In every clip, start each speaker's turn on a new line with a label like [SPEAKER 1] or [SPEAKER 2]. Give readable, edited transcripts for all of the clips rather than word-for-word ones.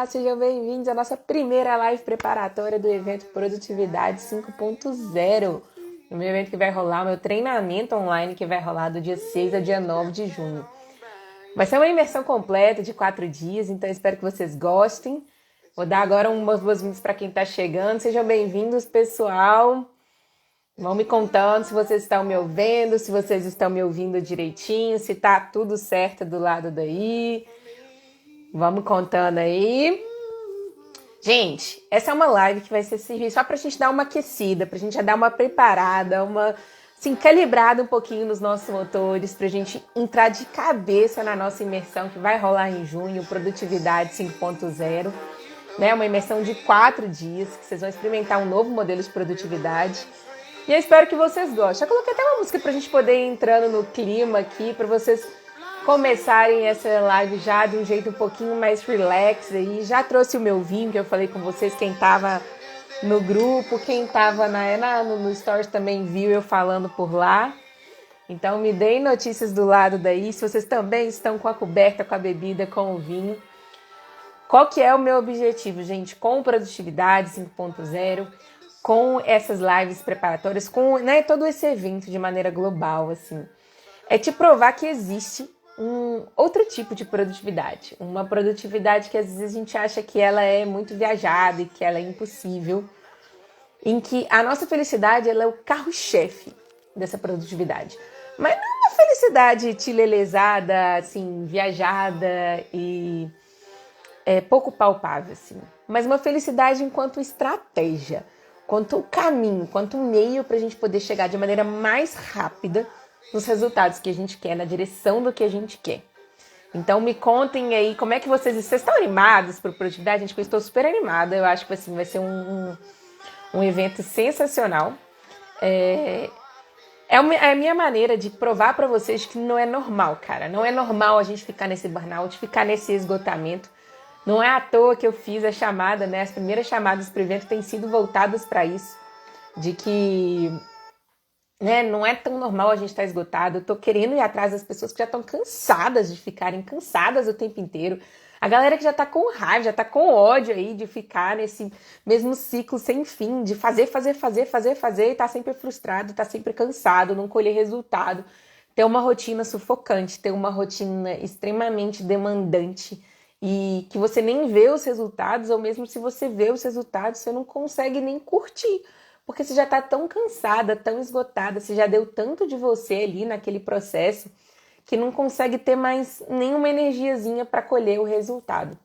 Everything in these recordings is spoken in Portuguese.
[SPEAKER 1] Sejam bem-vindos à nossa primeira live preparatória do evento Produtividade 5.0. O meu evento que vai rolar, o meu treinamento online que vai rolar do dia 6 ao dia 9 de junho. Vai ser uma imersão completa de 4 dias, então espero que vocês gostem. Vou dar agora umas boas-vindas para quem está chegando. Sejam bem-vindos, pessoal. Vão me contando se vocês estão me ouvindo, se vocês estão me ouvindo direitinho, se tá tudo certo do lado daí. Vamos contando aí. Gente, essa é uma live que vai ser servir só pra gente dar uma aquecida, pra gente já dar uma preparada, uma assim, calibrada um pouquinho nos nossos motores, pra gente entrar de cabeça na nossa imersão que vai rolar em junho, Produtividade 5.0, né? Uma imersão de 4 dias, que vocês vão experimentar um novo modelo de produtividade. E eu espero que vocês gostem. Já coloquei até uma música pra gente poder ir entrando no clima aqui, pra vocês começarem essa live já de um jeito um pouquinho mais relax aí. Já trouxe o meu vinho, que eu falei com vocês, quem tava no grupo, quem tava no Stories também viu eu falando por lá. Então me deem notícias do lado daí, se vocês também estão com a coberta, com a bebida, com o vinho. Qual que é o meu objetivo, gente? Com Produtividade 5.0, com essas lives preparatórias, com todo esse evento de maneira global, assim, é te provar que existe um outro tipo de produtividade. Uma produtividade que às vezes a gente acha que ela é muito viajada e que ela é impossível, em que a nossa felicidade ela é o carro-chefe dessa produtividade. Mas não uma felicidade tilelezada, assim, viajada e pouco palpável, assim. Mas uma felicidade enquanto estratégia, quanto caminho, quanto meio para a gente poder chegar de maneira mais rápida nos resultados que a gente quer, na direção do que a gente quer. Então me contem aí como é que vocês estão animados para a produtividade? Gente, eu estou super animada, eu acho que assim, vai ser um evento sensacional. É a minha maneira de provar para vocês que não é normal, cara. Não é normal a gente ficar nesse burnout, ficar nesse esgotamento. Não é à toa que eu fiz a chamada, né? As primeiras chamadas para o evento têm sido voltadas para isso, de que não é tão normal a gente estar esgotado. Eu tô querendo ir atrás das pessoas que já estão cansadas de ficarem cansadas o tempo inteiro. A galera que já tá com raiva, já tá com ódio aí de ficar nesse mesmo ciclo sem fim, de fazer e tá sempre frustrado, tá sempre cansado, não colher resultado. Ter uma rotina sufocante, ter uma rotina extremamente demandante e que você nem vê os resultados, ou mesmo se você vê os resultados, você não consegue nem curtir. Porque você já está tão cansada, tão esgotada, você já deu tanto de você ali naquele processo que não consegue ter mais nenhuma energiazinha para colher o resultado.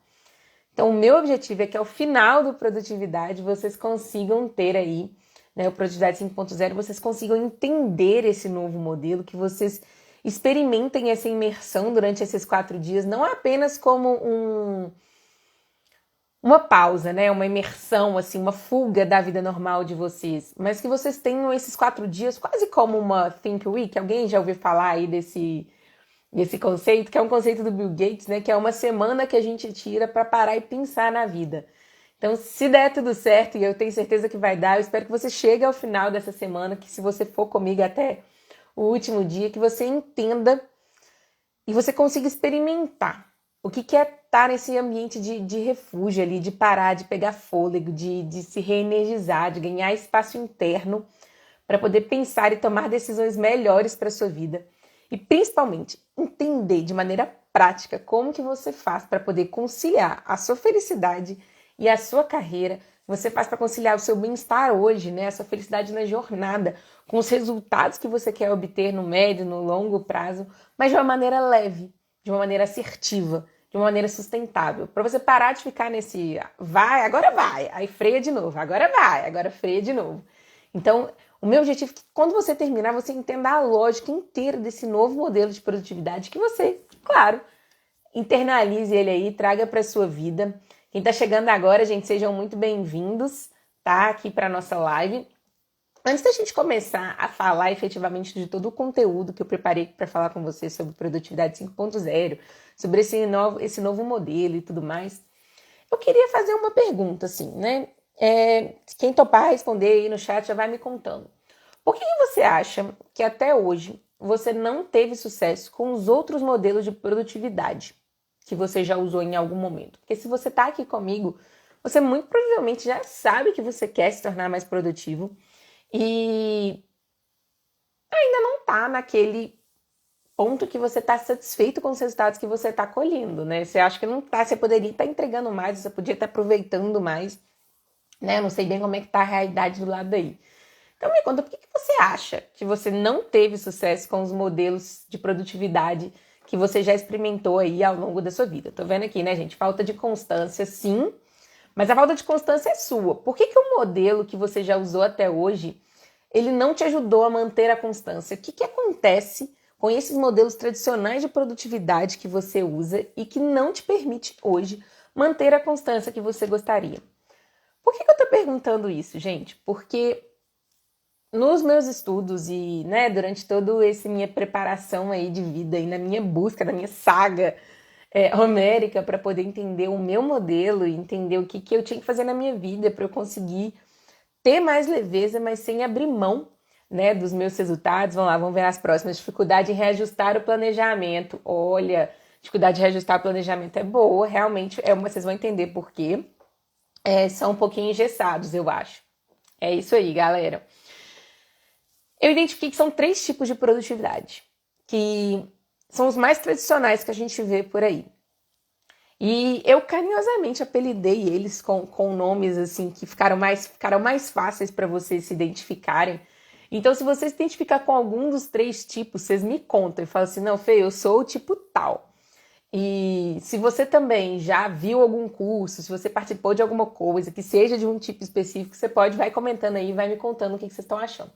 [SPEAKER 1] Então, o meu objetivo é que ao final do Produtividade vocês consigam ter aí, o Produtividade 5.0, vocês consigam entender esse novo modelo, que vocês experimentem essa imersão durante esses 4 dias, não apenas como uma pausa, uma imersão, assim, uma fuga da vida normal de vocês, mas que vocês tenham esses 4 dias quase como uma Think Week. Alguém já ouviu falar aí desse conceito, que é um conceito do Bill Gates, que é uma semana que a gente tira para parar e pensar na vida. Então, se der tudo certo, e eu tenho certeza que vai dar, eu espero que você chegue ao final dessa semana, que se você for comigo até o último dia, que você entenda e você consiga experimentar o que é estar nesse ambiente de refúgio ali, de parar, de pegar fôlego, de se reenergizar, de ganhar espaço interno para poder pensar e tomar decisões melhores para a sua vida. E principalmente entender de maneira prática como que você faz para poder conciliar a sua felicidade e a sua carreira. Você faz para conciliar o seu bem-estar hoje, a sua felicidade na jornada, com os resultados que você quer obter no médio, no longo prazo, mas de uma maneira leve, de uma maneira assertiva, de uma maneira sustentável. Para você parar de ficar nesse vai, aí freia de novo, agora vai, agora freia de novo. Então, o meu objetivo é que quando você terminar, você entenda a lógica inteira desse novo modelo de produtividade que você, claro, internalize ele aí, traga para sua vida. Quem está chegando agora, gente, sejam muito bem-vindos, tá? Aqui para nossa live. Antes da gente começar a falar efetivamente de todo o conteúdo que eu preparei para falar com vocês sobre Produtividade 5.0, sobre esse novo modelo e tudo mais, eu queria fazer uma pergunta, assim, quem topar responder aí no chat já vai me contando. Por que você acha que até hoje você não teve sucesso com os outros modelos de produtividade? que você já usou em algum momento. Porque se você está aqui comigo, você muito provavelmente já sabe que você quer se tornar mais produtivo e ainda não está naquele ponto que você está satisfeito com os resultados que você está colhendo, né? Você acha que não está, você poderia estar entregando mais, você podia estar aproveitando mais, né? Eu não sei bem como é que está a realidade do lado daí. Então me conta, por que você acha que você não teve sucesso com os modelos de produtividade que você já experimentou aí ao longo da sua vida? Tô vendo aqui, né, gente? Falta de constância, sim, mas a falta de constância é sua. Por que o modelo que você já usou até hoje, ele não te ajudou a manter a constância? O que acontece com esses modelos tradicionais de produtividade que você usa e que não te permite hoje manter a constância que você gostaria? Por que eu tô perguntando isso, gente? Porque nos meus estudos e, né, durante toda essa minha preparação aí de vida e na minha busca, na minha saga homérica para poder entender o meu modelo e entender o que eu tinha que fazer na minha vida para eu conseguir ter mais leveza, mas sem abrir mão, né, dos meus resultados. Vamos lá, vamos ver as próximas. Dificuldade em reajustar o planejamento. Olha, dificuldade de reajustar o planejamento é boa, realmente vocês vão entender por quê. São um pouquinho engessados, eu acho. É isso aí, galera. Eu identifiquei que são 3 tipos de produtividade, que são os mais tradicionais que a gente vê por aí. E eu carinhosamente apelidei eles com nomes assim que ficaram mais fáceis para vocês se identificarem. Então, se você se identificar com algum dos 3 tipos, vocês me contam e falam assim, não, Fê, eu sou o tipo tal. E se você também já viu algum curso, se você participou de alguma coisa que seja de um tipo específico, você vai comentando aí, vai me contando o que vocês estão achando.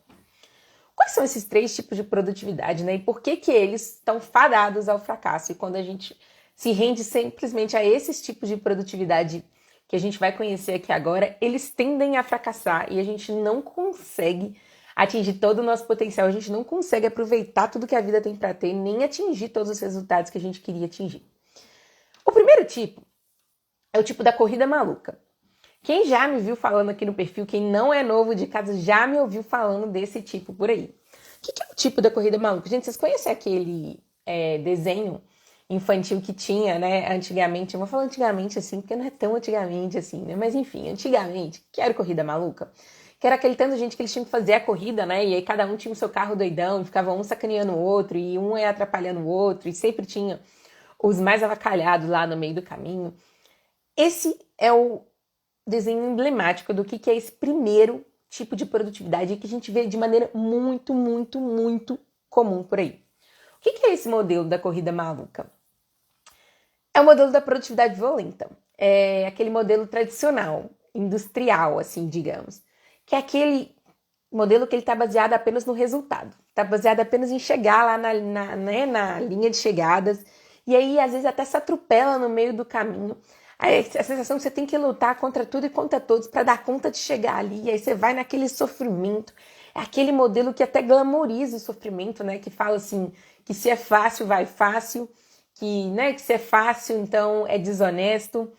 [SPEAKER 1] Quais são esses 3 tipos de produtividade, né? E por que eles estão fadados ao fracasso? E quando a gente se rende simplesmente a esses tipos de produtividade que a gente vai conhecer aqui agora, eles tendem a fracassar e a gente não consegue atingir todo o nosso potencial, a gente não consegue aproveitar tudo que a vida tem para ter, nem atingir todos os resultados que a gente queria atingir. O primeiro tipo é o tipo da corrida maluca. Quem já me viu falando aqui no perfil, quem não é novo de casa, já me ouviu falando desse tipo por aí. O que é o tipo da corrida maluca? Gente, vocês conhecem aquele desenho infantil que tinha, né, antigamente? Eu vou falar antigamente assim, porque não é tão antigamente assim, né? Mas enfim, antigamente, que era corrida maluca? Que era aquele tanto de gente que eles tinham que fazer a corrida, né? E aí cada um tinha o seu carro doidão, e ficava um sacaneando o outro, e um ia atrapalhando o outro, e sempre tinha os mais avacalhados lá no meio do caminho. Esse é o desenho emblemático do que é esse primeiro tipo de produtividade que a gente vê de maneira muito, muito, muito comum por aí. O que é esse modelo da corrida maluca? É o modelo da produtividade violenta. É aquele modelo tradicional, industrial, assim, digamos. Que é aquele modelo que ele está baseado apenas no resultado. Está baseado apenas em chegar lá na linha de chegadas. E aí, às vezes, até se atropela no meio do caminho. Aí, a sensação que você tem que lutar contra tudo e contra todos para dar conta de chegar ali. E aí você vai naquele sofrimento. É aquele modelo que até glamoriza o sofrimento, né? Que fala assim, que se é fácil, vai fácil. Que se é fácil, então é desonesto.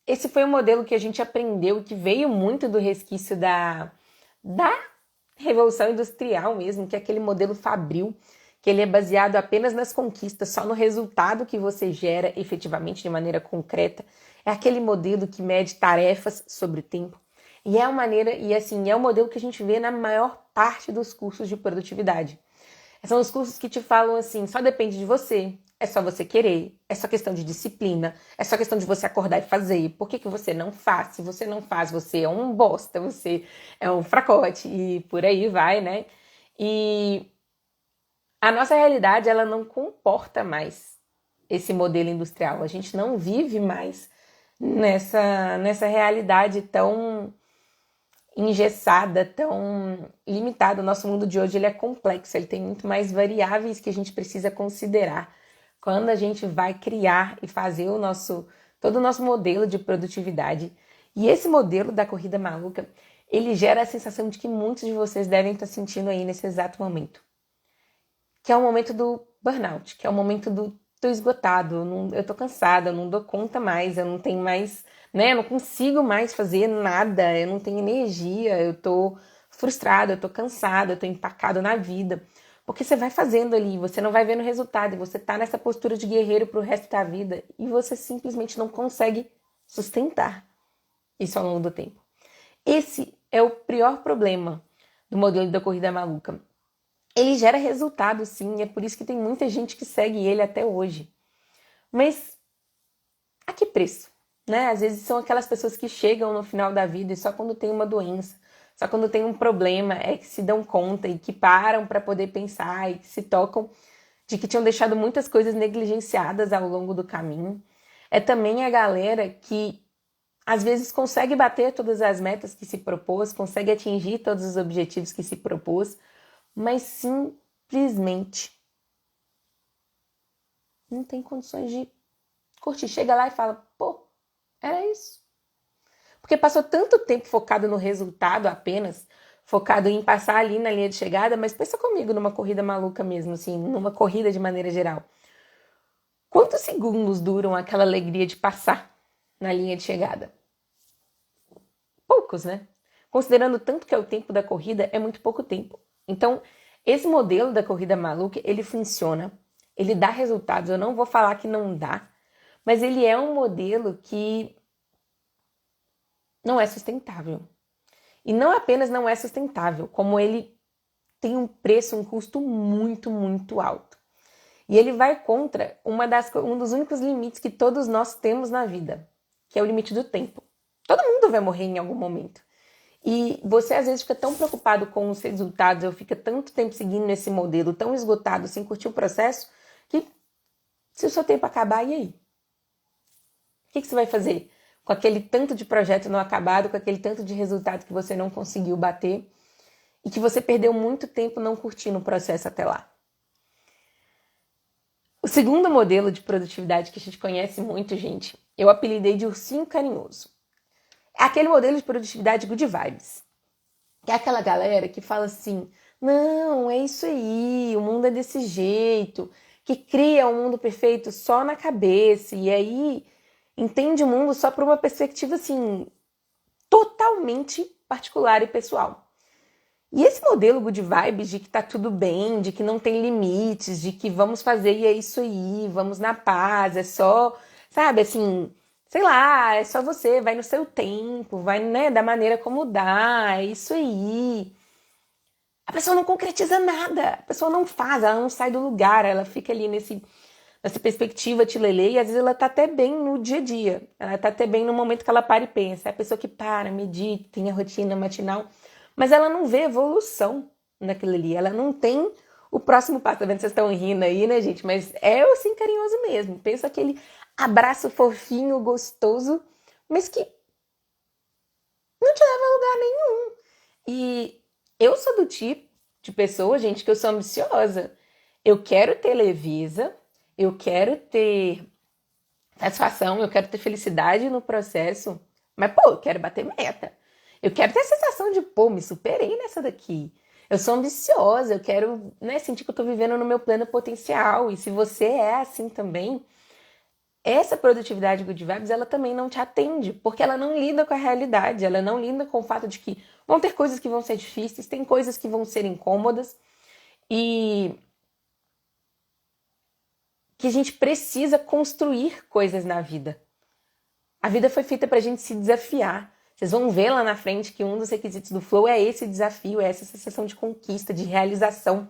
[SPEAKER 1] Esse foi um modelo que a gente aprendeu, que veio muito do resquício da Revolução Industrial mesmo, que é aquele modelo fabril, que ele é baseado apenas nas conquistas, só no resultado que você gera efetivamente de maneira concreta. É aquele modelo que mede tarefas sobre o tempo. E é o modelo que a gente vê na maior parte dos cursos de produtividade. São os cursos que te falam assim, só depende de você, é só você querer, é só questão de disciplina, é só questão de você acordar e fazer. Por que você não faz? Se você não faz, você é um bosta, você é um fracote e por aí vai, né? E a nossa realidade, ela não comporta mais esse modelo industrial. A gente não vive mais nessa realidade tão engessada, tão limitada. O nosso mundo de hoje ele é complexo, ele tem muito mais variáveis que a gente precisa considerar quando a gente vai criar e fazer todo o nosso modelo de produtividade. E esse modelo da corrida maluca, ele gera a sensação de que muitos de vocês devem estar sentindo aí nesse exato momento. Que é o momento do burnout, que é o momento do tô esgotado, eu tô cansada, eu não dou conta mais, eu não tenho mais, né, eu não consigo mais fazer nada, eu não tenho energia, eu tô frustrada, eu tô cansada, eu tô empacado na vida. Porque você vai fazendo ali, você não vai vendo o resultado, e você tá nessa postura de guerreiro pro resto da vida, e você simplesmente não consegue sustentar isso ao longo do tempo. Esse é o pior problema do modelo da corrida maluca. Ele gera resultado, sim, e é por isso que tem muita gente que segue ele até hoje. Mas a que preço? Né? Às vezes são aquelas pessoas que chegam no final da vida e só quando tem uma doença, só quando tem um problema é que se dão conta e que param para poder pensar e que se tocam de que tinham deixado muitas coisas negligenciadas ao longo do caminho. É também a galera que às vezes consegue bater todas as metas que se propôs, consegue atingir todos os objetivos que se propôs, mas simplesmente não tem condições de curtir. Chega lá e fala, pô, era isso. Porque passou tanto tempo focado no resultado apenas, focado em passar ali na linha de chegada, mas pensa comigo numa corrida maluca mesmo, assim, numa corrida de maneira geral. Quantos segundos duram aquela alegria de passar na linha de chegada? Poucos, né? Considerando tanto que é o tempo da corrida, é muito pouco tempo. Então, esse modelo da corrida maluca, ele funciona, ele dá resultados. Eu não vou falar que não dá, mas ele é um modelo que não é sustentável. E não apenas não é sustentável, como ele tem um preço, um custo muito, muito alto. E ele vai contra um dos únicos limites que todos nós temos na vida, que é o limite do tempo. Todo mundo vai morrer em algum momento. E você às vezes fica tão preocupado com os resultados, ou fica tanto tempo seguindo esse modelo, tão esgotado, sem curtir o processo, que se o seu tempo acabar, e aí? O que você vai fazer com aquele tanto de projeto não acabado, com aquele tanto de resultado que você não conseguiu bater e que você perdeu muito tempo não curtindo o processo até lá? O segundo modelo de produtividade que a gente conhece muito, gente, eu apelidei de ursinho carinhoso. É aquele modelo de produtividade good vibes. Que é aquela galera que fala assim, não, é isso aí, o mundo é desse jeito, que cria um mundo perfeito só na cabeça, e aí entende o mundo só por uma perspectiva, assim, totalmente particular e pessoal. E esse modelo good vibes de que tá tudo bem, de que não tem limites, de que vamos fazer e é isso aí, vamos na paz, é só, sabe, assim, sei lá, é só você, vai no seu tempo, vai, né, da maneira como dá, é isso aí. A pessoa não concretiza nada, a pessoa não faz, ela não sai do lugar, ela fica ali nessa perspectiva tilelê, e às vezes ela tá até bem no dia a dia, ela tá até bem no momento que ela para e pensa, é a pessoa que para, medita, tem a rotina matinal, mas ela não vê evolução naquilo ali, ela não tem o próximo passo. Tá vendo? Vocês estão rindo aí, né, gente? Mas é assim carinhoso mesmo. Pensa aquele abraço fofinho, gostoso, mas que não te leva a lugar nenhum. E eu sou do tipo de pessoa, gente, que eu sou ambiciosa. Eu quero ter leveza, eu quero ter satisfação, eu quero ter felicidade no processo, mas, pô, eu quero bater meta. Eu quero ter a sensação de, pô, me superei nessa daqui. Eu sou ambiciosa, eu quero, né, sentir que eu tô vivendo no meu pleno potencial. E se você é assim também, essa produtividade good vibes, ela também não te atende, porque ela não lida com a realidade, ela não lida com o fato de que vão ter coisas que vão ser difíceis, tem coisas que vão ser incômodas e que a gente precisa construir coisas na vida. A vida foi feita pra gente se desafiar. Vocês vão ver lá na frente que um dos requisitos do flow é esse desafio, é essa sensação de conquista, de realização.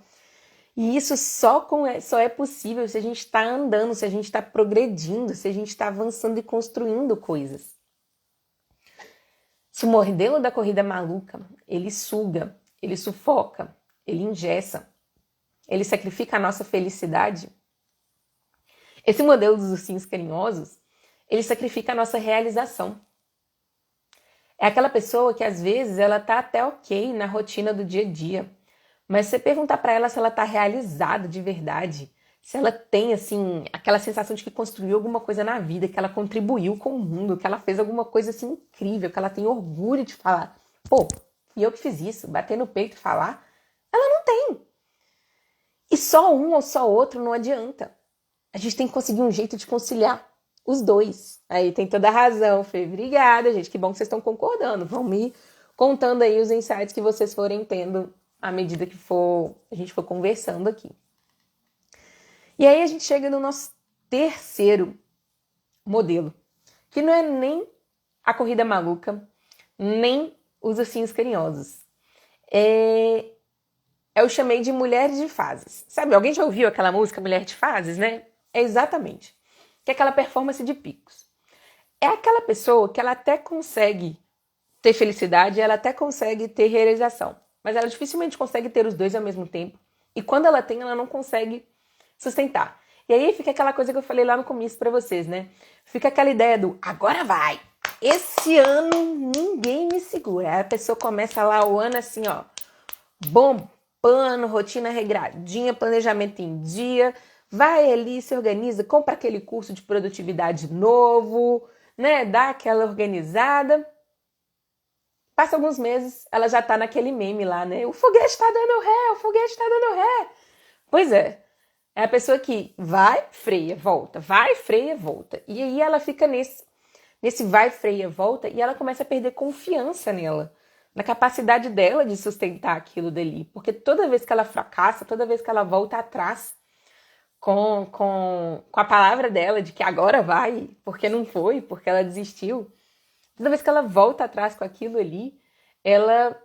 [SPEAKER 1] E isso só é possível se a gente está andando, se a gente está progredindo, se a gente está avançando e construindo coisas. Se o modelo da corrida maluca, ele suga, ele sufoca, ele engessa, ele sacrifica a nossa felicidade, esse modelo dos ursinhos carinhosos, ele sacrifica a nossa realização. É aquela pessoa que às vezes ela tá até ok na rotina do dia a dia, mas se você perguntar para ela se ela tá realizada de verdade, se ela tem assim aquela sensação de que construiu alguma coisa na vida, que ela contribuiu com o mundo, que ela fez alguma coisa assim incrível, que ela tem orgulho de falar, pô, fui eu que fiz isso, bater no peito e falar, ela não tem. E só um ou só outro não adianta. A gente tem que conseguir um jeito de conciliar os dois. Aí tem toda a razão, Fê. Obrigada, gente. Que bom que vocês estão concordando. Vão me contando aí os insights que vocês forem tendo à medida que a gente for conversando aqui. E aí a gente chega no nosso terceiro modelo, que não é nem a corrida maluca, nem os ursinhos carinhosos. Eu chamei de mulheres de fases. Sabe, alguém já ouviu aquela música Mulher de Fases, né? É exatamente. Que é aquela performance de picos. É aquela pessoa que ela até consegue ter felicidade, ela até consegue ter realização, mas ela dificilmente consegue ter os dois ao mesmo tempo. E quando ela tem, ela não consegue sustentar. E aí fica aquela coisa que eu falei lá no começo pra vocês, né? Fica aquela ideia do agora vai! Esse ano ninguém me segura. Aí a pessoa começa lá o ano assim, ó, bombando, rotina regradinha, planejamento em dia, vai ali, se organiza, compra aquele curso de produtividade novo, né? Dá aquela organizada. Passa alguns meses, ela já tá naquele meme lá, né? O foguete tá dando ré, o foguete tá dando ré. Pois é. É a pessoa que vai, freia, volta, vai, freia, volta. E aí ela fica nesse vai, freia, volta, e ela começa a perder confiança nela, na capacidade dela de sustentar aquilo dali. Porque toda vez que ela fracassa, toda vez que ela volta atrás com a palavra dela de que agora vai, porque não foi, porque ela desistiu, toda vez que ela volta atrás com aquilo ali, ela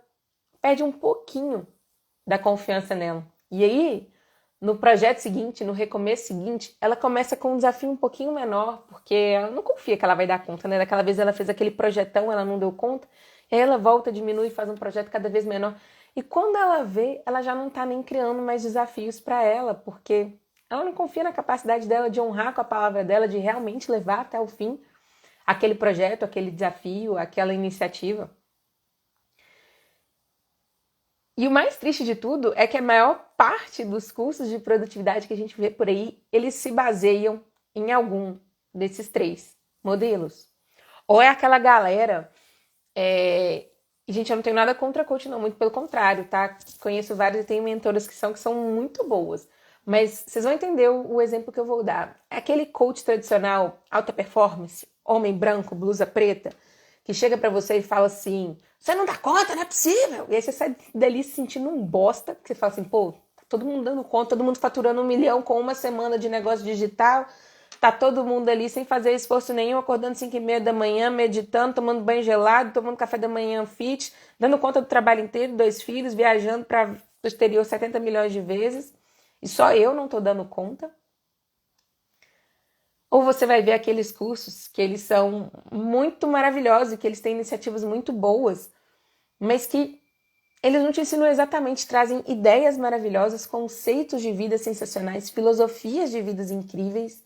[SPEAKER 1] perde um pouquinho da confiança nela. E aí, no projeto seguinte, no recomeço seguinte, ela começa com um desafio um pouquinho menor, porque ela não confia que ela vai dar conta, né? Daquela vez ela fez aquele projetão, ela não deu conta, e aí ela volta, diminui, faz um projeto cada vez menor. E quando ela vê, ela já não tá nem criando mais desafios para ela, porque ela não confia na capacidade dela de honrar com a palavra dela, de realmente levar até o fim aquele projeto, aquele desafio, aquela iniciativa. E o mais triste de tudo é que a maior parte dos cursos de produtividade que a gente vê por aí, eles se baseiam em algum desses três modelos. Ou é aquela galera... E, gente, eu não tenho nada contra coach, não. Muito pelo contrário, tá? Conheço vários e tenho mentoras que são muito boas. Mas vocês vão entender o exemplo que eu vou dar. É aquele coach tradicional, alta performance, homem branco, blusa preta, que chega pra você e fala assim, você não dá conta, não é possível. E aí você sai dali se sentindo um bosta, que você fala assim, pô, tá todo mundo dando conta, todo mundo faturando 1 milhão com uma semana de negócio digital, tá todo mundo ali sem fazer esforço nenhum, acordando 5h30 da manhã, meditando, tomando banho gelado, tomando café da manhã fit, dando conta do trabalho inteiro, 2 filhos, viajando para o exterior 70 milhões de vezes. E só eu não tô dando conta. Ou você vai ver aqueles cursos que eles são muito maravilhosos, que eles têm iniciativas muito boas, mas que eles não te ensinam exatamente, trazem ideias maravilhosas, conceitos de vida sensacionais, filosofias de vidas incríveis.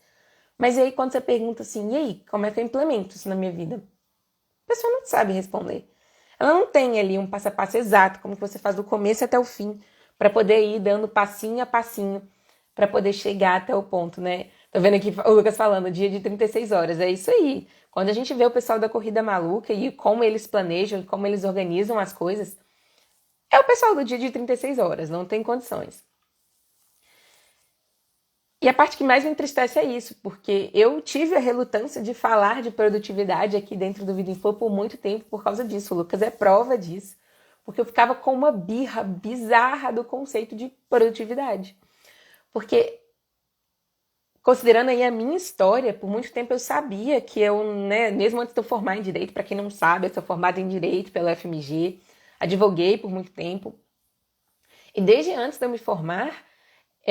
[SPEAKER 1] Mas e aí quando você pergunta assim, e aí, como é que eu implemento isso na minha vida? A pessoa não sabe responder. Ela não tem ali um passo a passo exato, como que você faz do começo até o fim, para poder ir dando passinho a passinho, para poder chegar até o ponto, né? Tô vendo aqui o Lucas falando, dia de 36 horas, é isso aí. Quando a gente vê o pessoal da corrida maluca e como eles planejam, como eles organizam as coisas, é o pessoal do dia de 36 horas, não tem condições. E a parte que mais me entristece é isso, porque eu tive a relutância de falar de produtividade aqui dentro do Vida Info por muito tempo por causa disso. O Lucas é prova disso, porque eu ficava com uma birra bizarra do conceito de produtividade. Porque, considerando aí a minha história, por muito tempo eu sabia que eu, né, mesmo antes de eu formar em Direito, para quem não sabe, eu sou formada em Direito pela FMG, advoguei por muito tempo. E desde antes de eu me formar,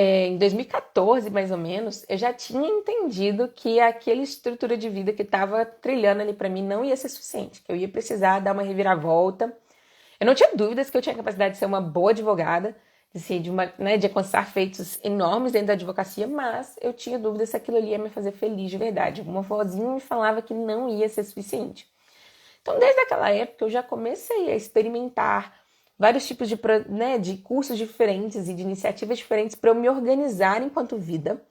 [SPEAKER 1] em 2014, mais ou menos, eu já tinha entendido que aquela estrutura de vida que estava trilhando ali para mim não ia ser suficiente, que eu ia precisar dar uma reviravolta. Eu não tinha dúvidas que eu tinha capacidade de ser uma boa advogada, assim, de alcançar feitos enormes dentro da advocacia, mas eu tinha dúvidas se aquilo ali ia me fazer feliz de verdade. Uma vozinha me falava que não ia ser suficiente. Então, desde aquela época, eu já comecei a experimentar vários tipos de cursos diferentes e de iniciativas diferentes para eu me organizar enquanto vida,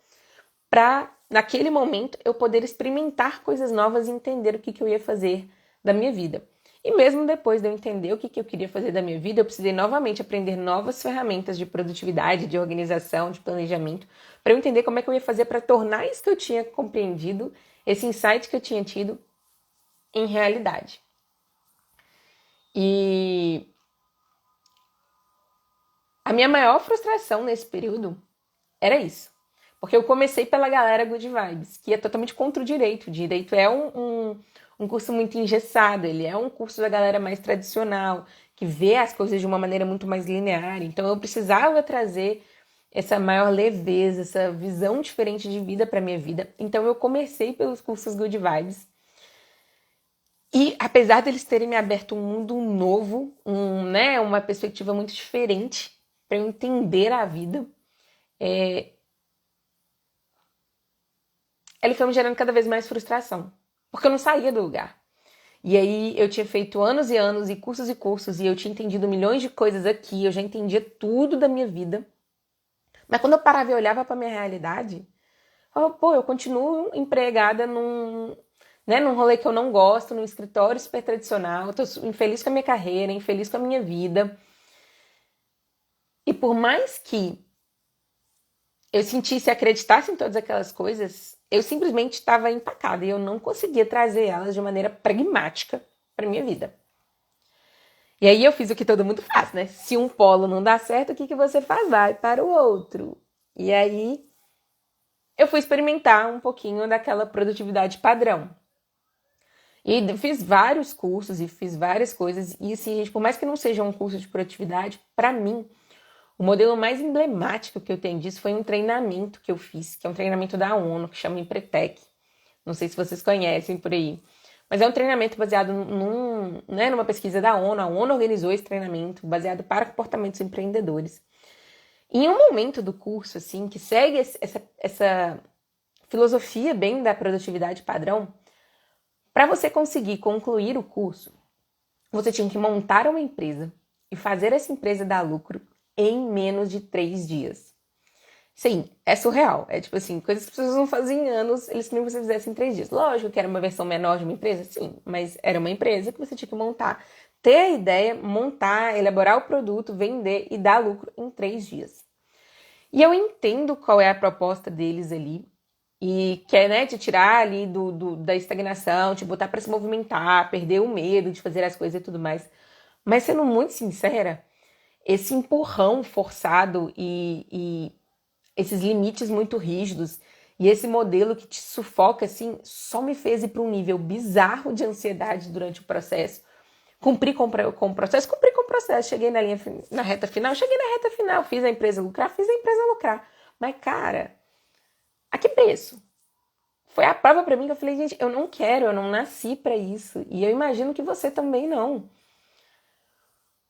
[SPEAKER 1] para, naquele momento, eu poder experimentar coisas novas e entender o que eu ia fazer da minha vida. E mesmo depois de eu entender o que eu queria fazer da minha vida, eu precisei novamente aprender novas ferramentas de produtividade, de organização, de planejamento, para eu entender como é que eu ia fazer para tornar isso que eu tinha compreendido, esse insight que eu tinha tido, em realidade. E A minha maior frustração nesse período era isso. Porque eu comecei pela galera Good Vibes, que é totalmente contra o direito. O direito é um curso muito engessado, ele é um curso da galera mais tradicional, que vê as coisas de uma maneira muito mais linear. Então eu precisava trazer essa maior leveza, essa visão diferente de vida para minha vida. Então eu comecei pelos cursos Good Vibes. E apesar deles terem me aberto um mundo novo, uma perspectiva muito diferente para eu entender a vida, ele foi me gerando cada vez mais frustração, porque eu não saía do lugar. E aí eu tinha feito anos e anos e cursos, e eu tinha entendido milhões de coisas aqui, eu já entendia tudo da minha vida. Mas quando eu parava e olhava para minha realidade, eu falava, eu continuo empregada num rolê que eu não gosto, num escritório super tradicional, eu tô infeliz com a minha carreira, infeliz com a minha vida. E por mais que eu sentisse e acreditasse em todas aquelas coisas, eu simplesmente estava empacada e eu não conseguia trazer elas de maneira pragmática para minha vida. E aí eu fiz o que todo mundo faz, né? Se um polo não dá certo, o que você faz? Vai para o outro. E aí eu fui experimentar um pouquinho daquela produtividade padrão. E fiz vários cursos e fiz várias coisas. E assim, gente, por mais que não seja um curso de produtividade, para mim, o modelo mais emblemático que eu tenho disso foi um treinamento que eu fiz, que é um treinamento da ONU, que chama Empretec. Não sei se vocês conhecem por aí. Mas é um treinamento baseado numa pesquisa da ONU. A ONU organizou esse treinamento baseado para comportamentos empreendedores. E em um momento do curso, assim, que segue essa filosofia bem da produtividade padrão, para você conseguir concluir o curso, você tinha que montar uma empresa e fazer essa empresa dar lucro em menos de 3 dias. Sim, é surreal. É tipo assim, coisas que as pessoas não fazem em anos, eles queriam que você fizesse em 3 dias. Lógico que era uma versão menor de uma empresa, sim, mas era uma empresa que você tinha que montar, ter a ideia, montar, elaborar o produto, vender e dar lucro em 3 dias. E eu entendo qual é a proposta deles ali, e quer, né, te tirar ali da estagnação, te botar para se movimentar, perder o medo de fazer as coisas e tudo mais. Mas sendo muito sincera, esse empurrão forçado e esses limites muito rígidos e esse modelo que te sufoca, assim, só me fez ir para um nível bizarro de ansiedade durante o processo. Cumpri com o processo, cheguei na reta final, fiz a empresa lucrar, Mas, cara, a que preço? Foi a prova para mim que eu falei, gente, eu não quero, eu não nasci para isso. E eu imagino que você também não.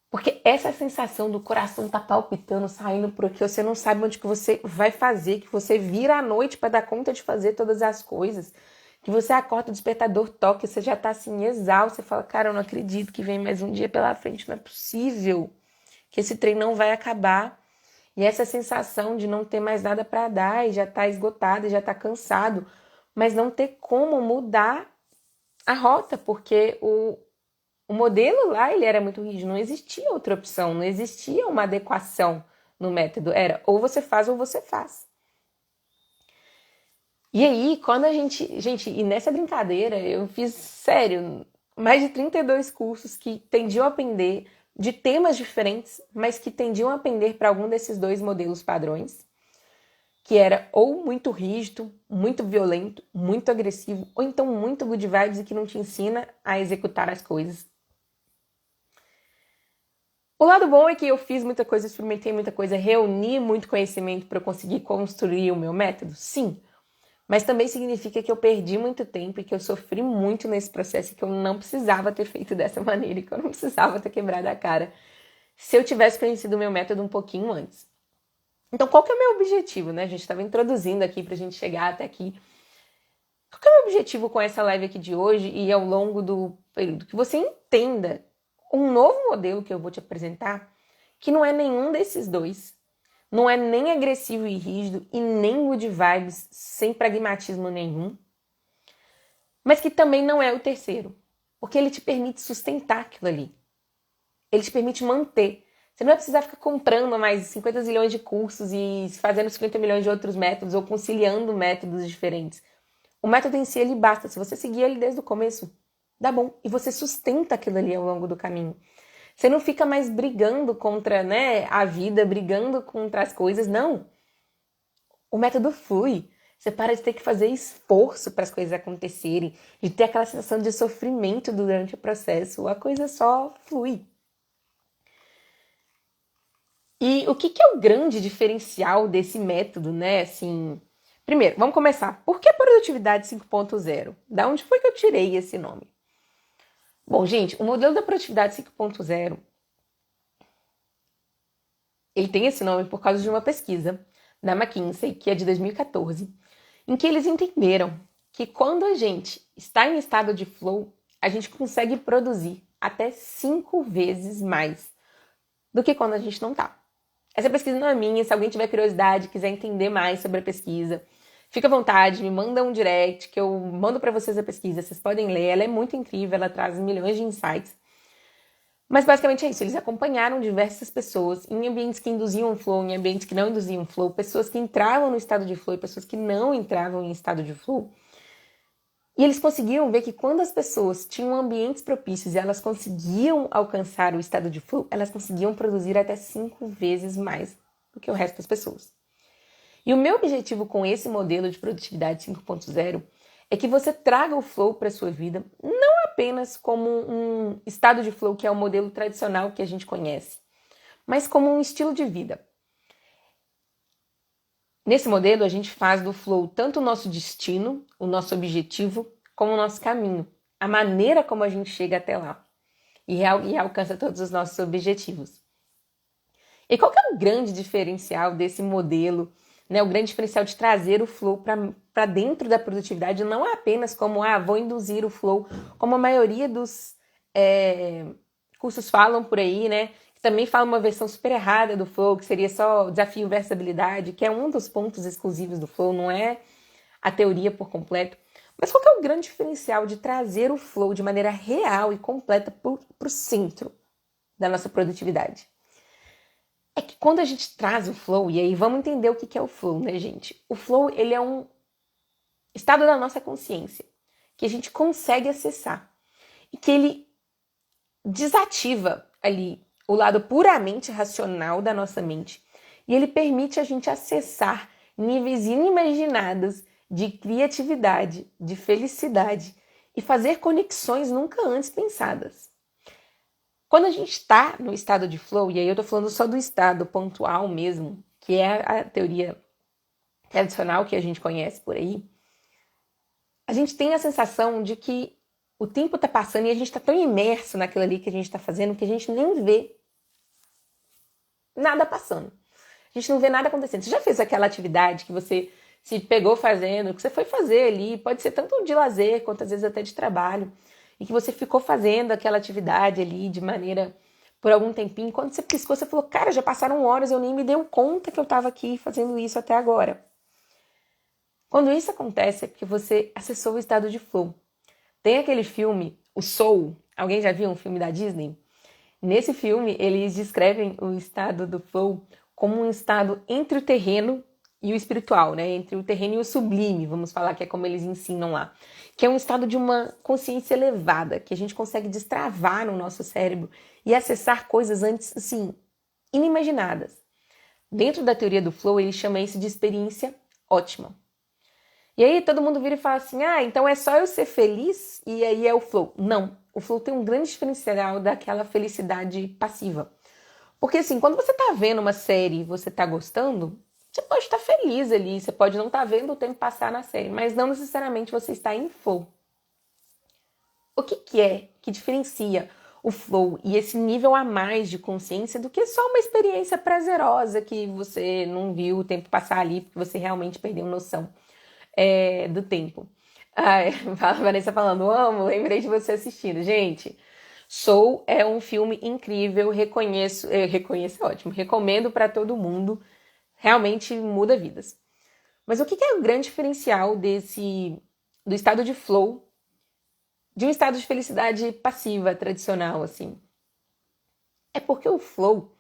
[SPEAKER 1] Porque essa sensação do coração tá palpitando, saindo por aqui, você não sabe onde que você vai fazer, que você vira à noite para dar conta de fazer todas as coisas, que você acorda, o despertador toca, você já tá assim exausto, você fala, cara, eu não acredito que vem mais um dia pela frente, não é possível que esse trem não vai acabar. E essa sensação de não ter mais nada para dar e já tá esgotado, já tá cansado, mas não ter como mudar a rota, porque o modelo lá, ele era muito rígido, não existia outra opção, não existia uma adequação no método, era ou você faz ou você faz. E aí, quando gente, e nessa brincadeira, eu fiz, sério, mais de 32 cursos que tendiam a aprender de temas diferentes, mas que tendiam a aprender para algum desses dois modelos padrões, que era ou muito rígido, muito violento, muito agressivo, ou então muito good vibes e que não te ensina a executar as coisas. O lado bom é que eu fiz muita coisa, experimentei muita coisa, reuni muito conhecimento para eu conseguir construir o meu método, sim. Mas também significa que eu perdi muito tempo e que eu sofri muito nesse processo e que eu não precisava ter feito dessa maneira e que eu não precisava ter quebrado a cara se eu tivesse conhecido o meu método um pouquinho antes. Então, qual que é o meu objetivo, né? A gente estava introduzindo aqui para a gente chegar até aqui. Qual que é o meu objetivo com essa live aqui de hoje e ao longo do período? Que você entenda um novo modelo que eu vou te apresentar, que não é nenhum desses dois. Não é nem agressivo e rígido e nem good vibes, sem pragmatismo nenhum. Mas que também não é o terceiro. Porque ele te permite sustentar aquilo ali. Ele te permite manter. Você não vai precisar ficar comprando mais 50 zilhões de cursos e fazendo 50 milhões de outros métodos ou conciliando métodos diferentes. O método em si, ele basta. Se você seguir ele desde o começo, dá bom. E você sustenta aquilo ali ao longo do caminho. Você não fica mais brigando contra, né, a vida, brigando contra as coisas, não. O método flui. Você para de ter que fazer esforço para as coisas acontecerem, de ter aquela sensação de sofrimento durante o processo. A coisa só flui. E o que é o grande diferencial desse método, né? Assim, primeiro, vamos começar. Por que produtividade 5.0? Da onde foi que eu tirei esse nome? Bom, gente, o modelo da produtividade 5.0, ele tem esse nome por causa de uma pesquisa da McKinsey, que é de 2014, em que eles entenderam que quando a gente está em estado de flow, a gente consegue produzir até 5 vezes mais do que quando a gente não está. Essa pesquisa não é minha, se alguém tiver curiosidade, quiser entender mais sobre a pesquisa, fica à vontade, me manda um direct que eu mando para vocês a pesquisa, vocês podem ler, ela é muito incrível, ela traz milhões de insights. Mas basicamente é isso, eles acompanharam diversas pessoas em ambientes que induziam flow, em ambientes que não induziam flow, pessoas que entravam no estado de flow e pessoas que não entravam em estado de flow. E eles conseguiram ver que quando as pessoas tinham ambientes propícios e elas conseguiam alcançar o estado de flow, elas conseguiam produzir até 5 vezes mais do que o resto das pessoas. E o meu objetivo com esse modelo de produtividade 5.0 é que você traga o flow para a sua vida, não apenas como um estado de flow, que é o modelo tradicional que a gente conhece, mas como um estilo de vida. Nesse modelo, a gente faz do flow tanto o nosso destino, o nosso objetivo, como o nosso caminho, a maneira como a gente chega até lá e alcança todos os nossos objetivos. E qual que é o grande diferencial desse modelo, né? O grande diferencial de trazer o flow para dentro da produtividade não é apenas como, vou induzir o flow, como a maioria dos cursos falam por aí, né? Também fala uma versão super errada do flow, que seria só desafio versus habilidade, que é um dos pontos exclusivos do flow, não é a teoria por completo. Mas qual que é o grande diferencial de trazer o flow de maneira real e completa para o centro da nossa produtividade? É que quando a gente traz o flow, e aí vamos entender o que é o flow, né, gente? O flow, ele é um estado da nossa consciência que a gente consegue acessar e que ele desativa ali o lado puramente racional da nossa mente e ele permite a gente acessar níveis inimaginados de criatividade, de felicidade e fazer conexões nunca antes pensadas. Quando a gente está no estado de flow, e aí eu tô falando só do estado pontual mesmo, que é a teoria tradicional que a gente conhece por aí, a gente tem a sensação de que o tempo tá passando e a gente tá tão imerso naquilo ali que a gente tá fazendo que a gente nem vê nada passando. A gente não vê nada acontecendo. Você já fez aquela atividade que você se pegou fazendo, que você foi fazer ali, pode ser tanto de lazer quanto às vezes até de trabalho, e que você ficou fazendo aquela atividade ali de maneira por algum tempinho, quando você piscou, você falou, cara, já passaram horas, eu nem me dei conta que eu estava aqui fazendo isso até agora. Quando isso acontece é porque você acessou o estado de flow. Tem aquele filme, o Soul, alguém já viu um filme da Disney? Nesse filme, eles descrevem o estado do flow como um estado entre o terreno e o espiritual, né? Entre o terreno e o sublime, vamos falar que é como eles ensinam lá. Que é um estado de uma consciência elevada, que a gente consegue destravar no nosso cérebro e acessar coisas antes, assim, inimaginadas. Dentro da teoria do flow, ele chama isso de experiência ótima. E aí todo mundo vira e fala assim, então é só eu ser feliz e aí é o flow. Não, o flow tem um grande diferencial daquela felicidade passiva. Porque assim, quando você tá vendo uma série e você tá gostando, você pode estar feliz ali, você pode não estar vendo o tempo passar na série, mas não necessariamente você está em flow. O que é que diferencia o flow e esse nível a mais de consciência do que só uma experiência prazerosa que você não viu o tempo passar ali porque você realmente perdeu noção do tempo? A Vanessa falando, amo, lembrei de você assistindo. Gente, Soul é um filme incrível, reconheço é ótimo, recomendo para todo mundo, realmente muda vidas. Mas o que é o grande diferencial do estado de flow, de um estado de felicidade passiva, tradicional, assim? É porque o flow,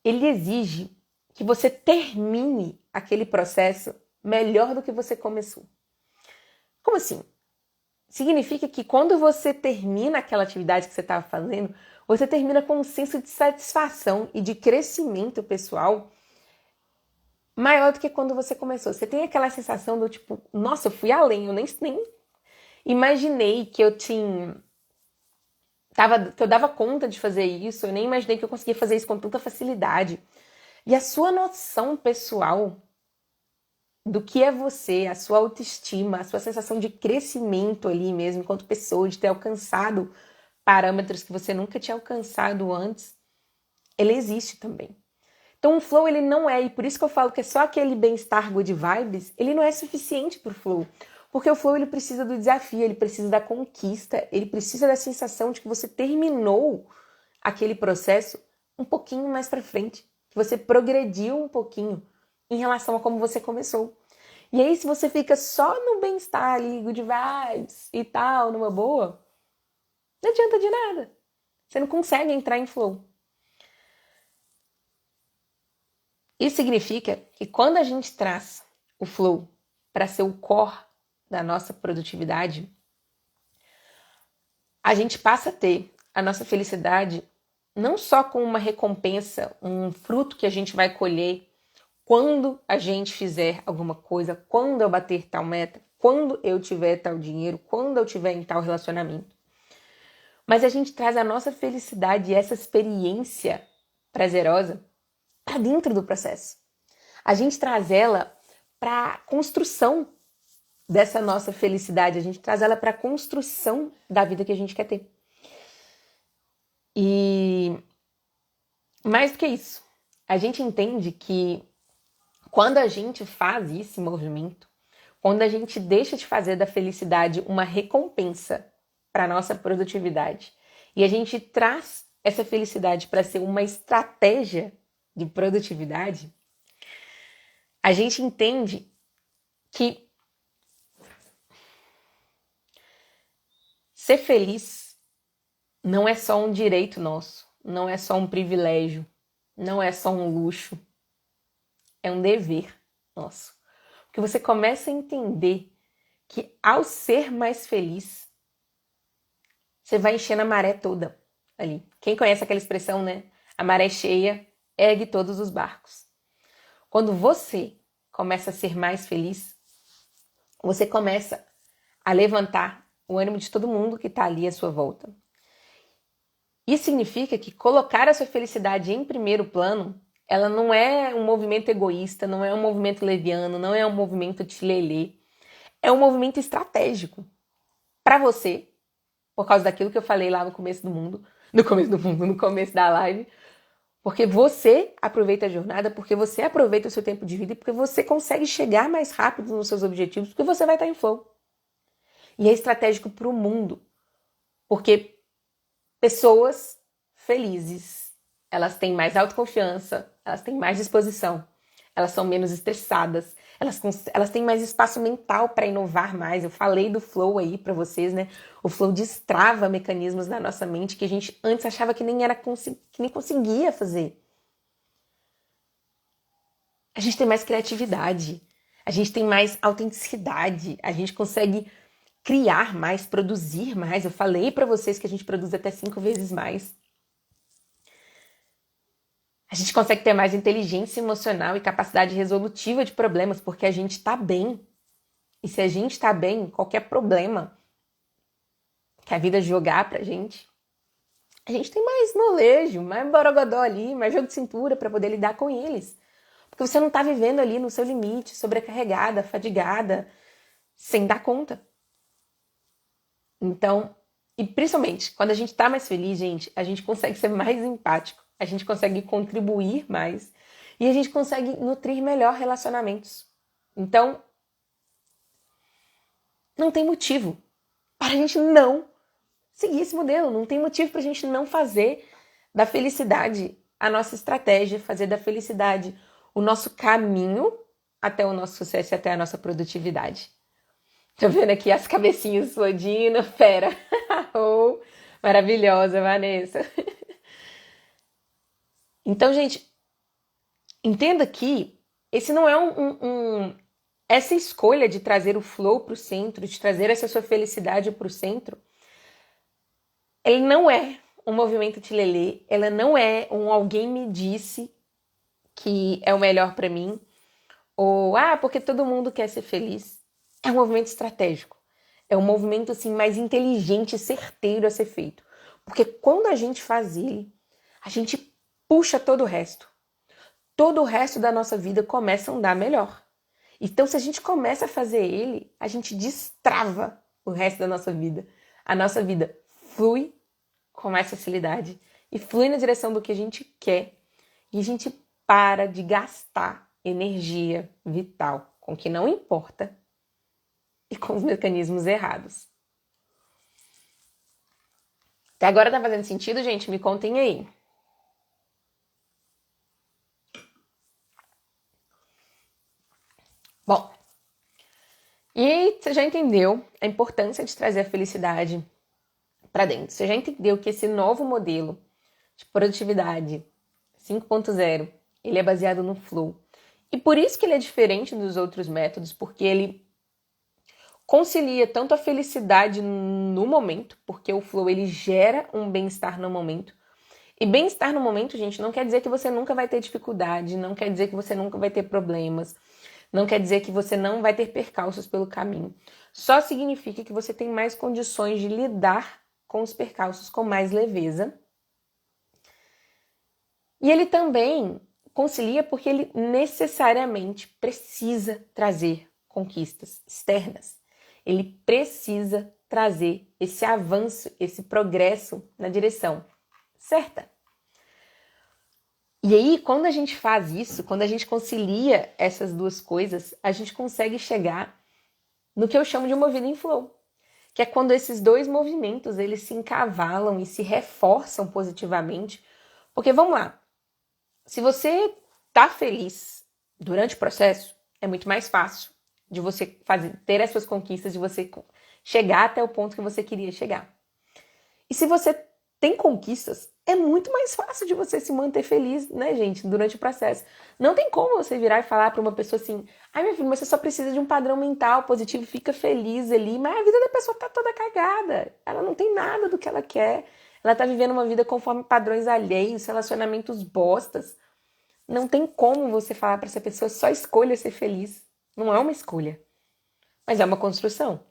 [SPEAKER 1] ele exige que você termine aquele processo melhor do que você começou. Como assim? significa que quando você termina aquela atividade que você estava fazendo, você termina com um senso de satisfação e de crescimento pessoal maior do que quando você começou. Você tem aquela sensação do tipo, nossa, eu fui além, eu nem imaginei que eu tinha... que eu dava conta de fazer isso, eu nem imaginei que eu conseguia fazer isso com tanta facilidade. E a sua noção pessoal do que é você, a sua autoestima, a sua sensação de crescimento ali mesmo, enquanto pessoa, de ter alcançado parâmetros que você nunca tinha alcançado antes, ele existe também. Então o flow, ele não é, e por isso que eu falo que é só aquele bem-estar good vibes, ele não é suficiente pro flow. Porque o flow, ele precisa do desafio, ele precisa da conquista, ele precisa da sensação de que você terminou aquele processo um pouquinho mais pra frente, que você progrediu um pouquinho em relação a como você começou. E aí, se você fica só no bem-estar ali, good vibes e tal, numa boa, não adianta de nada. Você não consegue entrar em flow. Isso significa que quando a gente traz o flow para ser o core da nossa produtividade, a gente passa a ter a nossa felicidade não só com uma recompensa, um fruto que a gente vai colher quando a gente fizer alguma coisa, quando eu bater tal meta, quando eu tiver tal dinheiro, quando eu tiver em tal relacionamento. Mas a gente traz a nossa felicidade e essa experiência prazerosa para dentro do processo. A gente traz ela para a construção dessa nossa felicidade, a gente traz ela para a construção da vida que a gente quer ter. E mais do que isso, a gente entende que quando a gente faz esse movimento, quando a gente deixa de fazer da felicidade uma recompensa para a nossa produtividade e a gente traz essa felicidade para ser uma estratégia de produtividade, a gente entende que ser feliz não é só um direito nosso, não é só um privilégio, não é só um luxo, é um dever nosso. Porque você começa a entender que ao ser mais feliz, você vai enchendo a maré toda ali. Quem conhece aquela expressão, né? A maré cheia ergue todos os barcos. Quando você começa a ser mais feliz, você começa a levantar o ânimo de todo mundo que está ali à sua volta. Isso significa que colocar a sua felicidade em primeiro plano, ela não é um movimento egoísta, não é um movimento leviano, não é um movimento tilelê. É um movimento estratégico para você, por causa daquilo que eu falei lá no começo no começo da live, porque você aproveita a jornada, porque você aproveita o seu tempo de vida e porque você consegue chegar mais rápido nos seus objetivos, porque você vai estar em flow. E é estratégico para o mundo, porque pessoas felizes, elas têm mais autoconfiança, elas têm mais disposição, elas são menos estressadas, elas têm mais espaço mental para inovar mais. Eu falei do flow aí para vocês, né? O flow destrava mecanismos na nossa mente que a gente antes achava que que nem conseguia fazer. A gente tem mais criatividade, a gente tem mais autenticidade, a gente consegue criar mais, produzir mais. Eu falei para vocês que a gente produz até 5 vezes mais. A gente consegue ter mais inteligência emocional e capacidade resolutiva de problemas porque a gente está bem. E se a gente está bem, qualquer problema que a vida jogar pra gente, a gente tem mais molejo, mais borogodó ali, mais jogo de cintura para poder lidar com eles. Porque você não está vivendo ali no seu limite, sobrecarregada, fadigada, sem dar conta. Então, e principalmente, quando a gente tá mais feliz, gente, a gente consegue ser mais empático, a gente consegue contribuir mais e a gente consegue nutrir melhor relacionamentos. Então, não tem motivo para a gente não seguir esse modelo, não tem motivo para a gente não fazer da felicidade a nossa estratégia, fazer da felicidade o nosso caminho até o nosso sucesso e até a nossa produtividade. Tô vendo aqui as cabecinhas explodindo, fera. Oh, maravilhosa, Vanessa. Então, gente, entenda que esse não é essa escolha de trazer o flow para o centro, de trazer essa sua felicidade para o centro, ele não é um movimento tilelê, ela não é um alguém me disse que é o melhor para mim, ou porque todo mundo quer ser feliz. É um movimento estratégico. É um movimento assim mais inteligente e certeiro a ser feito. Porque quando a gente faz ele, a gente puxa todo o resto. Todo o resto da nossa vida começa a andar melhor. Então, se a gente começa a fazer ele, a gente destrava o resto da nossa vida. A nossa vida flui com mais facilidade e flui na direção do que a gente quer. E a gente para de gastar energia vital com o que não importa e com os mecanismos errados. Até agora tá fazendo sentido, gente? Me contem aí. Bom, e aí você já entendeu a importância de trazer a felicidade para dentro. Você já entendeu que esse novo modelo de produtividade 5.0, ele é baseado no flow. E por isso que ele é diferente dos outros métodos, porque ele concilia tanto a felicidade no momento, porque o flow ele gera um bem-estar no momento. E bem-estar no momento, gente, não quer dizer que você nunca vai ter dificuldade, não quer dizer que você nunca vai ter problemas, não quer dizer que você não vai ter percalços pelo caminho. Só significa que você tem mais condições de lidar com os percalços com mais leveza. E ele também concilia porque ele necessariamente precisa trazer conquistas externas. Ele precisa trazer esse avanço, esse progresso na direção certa. E aí, quando a gente faz isso, quando a gente concilia essas duas coisas, a gente consegue chegar no que eu chamo de uma vida em flow, que é quando esses dois movimentos eles se encavalam e se reforçam positivamente. Porque vamos lá, se você tá feliz durante o processo, é muito mais fácil de você ter as suas conquistas, de você chegar até o ponto que você queria chegar. E se você tem conquistas, é muito mais fácil de você se manter feliz, né, gente, durante o processo. Não tem como você virar e falar para uma pessoa assim: ai, meu filho, mas você só precisa de um padrão mental positivo, fica feliz ali, mas a vida da pessoa tá toda cagada. Ela não tem nada do que ela quer. Ela tá vivendo uma vida conforme padrões alheios, relacionamentos bostas. Não tem como você falar para essa pessoa só escolha ser feliz. Não é uma escolha, mas é uma construção.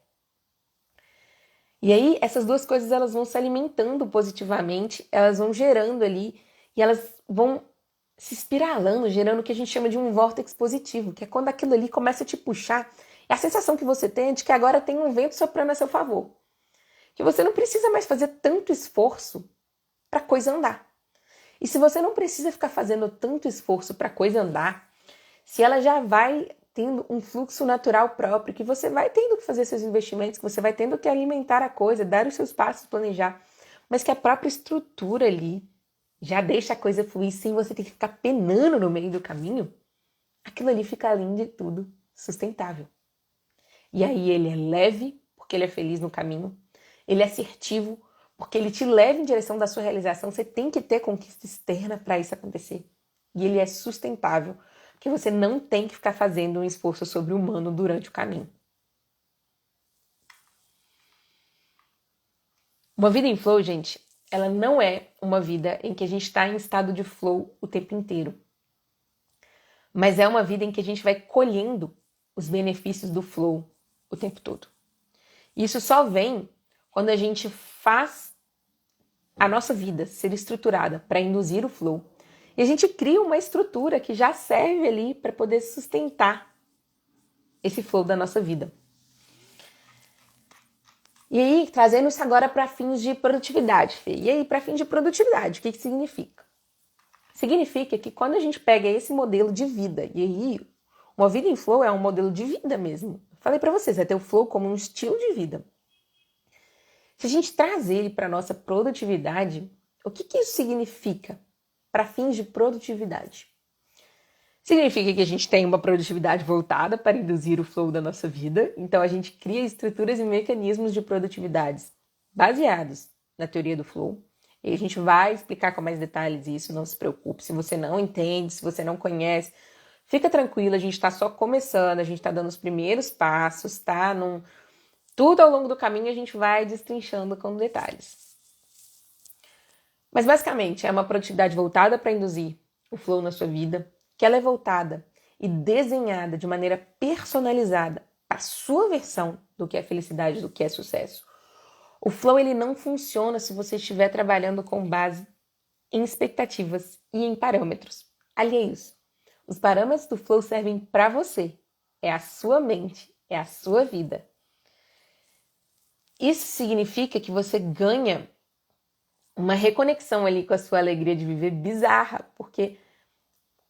[SPEAKER 1] E aí, essas duas coisas elas vão se alimentando positivamente, elas vão gerando ali, e elas vão se espiralando, gerando o que a gente chama de um vórtice positivo, que é quando aquilo ali começa a te puxar. É a sensação que você tem de que agora tem um vento soprando a seu favor. Que você não precisa mais fazer tanto esforço para a coisa andar. E se você não precisa ficar fazendo tanto esforço para a coisa andar, se ela já vai tendo um fluxo natural próprio, que você vai tendo que fazer seus investimentos, que você vai tendo que alimentar a coisa, dar os seus passos, planejar, mas que a própria estrutura ali já deixa a coisa fluir sem você ter que ficar penando no meio do caminho, aquilo ali fica além de tudo sustentável. E aí ele é leve, porque ele é feliz no caminho, ele é assertivo, porque ele te leva em direção da sua realização. Você tem que ter conquista externa para isso acontecer. E ele é sustentável, porque você não tem que ficar fazendo um esforço sobre-humano durante o caminho. Uma vida em flow, gente, ela não é uma vida em que a gente está em estado de flow o tempo inteiro. Mas é uma vida em que a gente vai colhendo os benefícios do flow o tempo todo. E isso só vem quando a gente faz a nossa vida ser estruturada para induzir o flow. E a gente cria uma estrutura que já serve ali para poder sustentar esse flow da nossa vida. E aí, trazendo isso agora para fins de produtividade, Fê. E aí, para fins de produtividade, o que significa? Significa que quando a gente pega esse modelo de vida, e aí, uma vida em flow é um modelo de vida mesmo. Falei para vocês, vai ter o flow como um estilo de vida. Se a gente traz ele para a nossa produtividade, o que isso significa para fins de produtividade? Significa que a gente tem uma produtividade voltada para induzir o flow da nossa vida, então a gente cria estruturas e mecanismos de produtividades baseados na teoria do flow. E a gente vai explicar com mais detalhes isso, não se preocupe. Se você não entende, se você não conhece, Fica tranquila, a gente está só começando, a gente está dando os primeiros passos, tá? Tudo ao longo do caminho a gente vai destrinchando com detalhes. Mas basicamente é uma produtividade voltada para induzir o flow na sua vida, que ela é voltada e desenhada de maneira personalizada para a sua versão do que é felicidade, do que é sucesso. O flow ele não funciona se você estiver trabalhando com base em expectativas e em parâmetros alheios. Os parâmetros do flow servem para você. É a sua mente, é a sua vida. Isso significa que você ganha uma reconexão ali com a sua alegria de viver bizarra, porque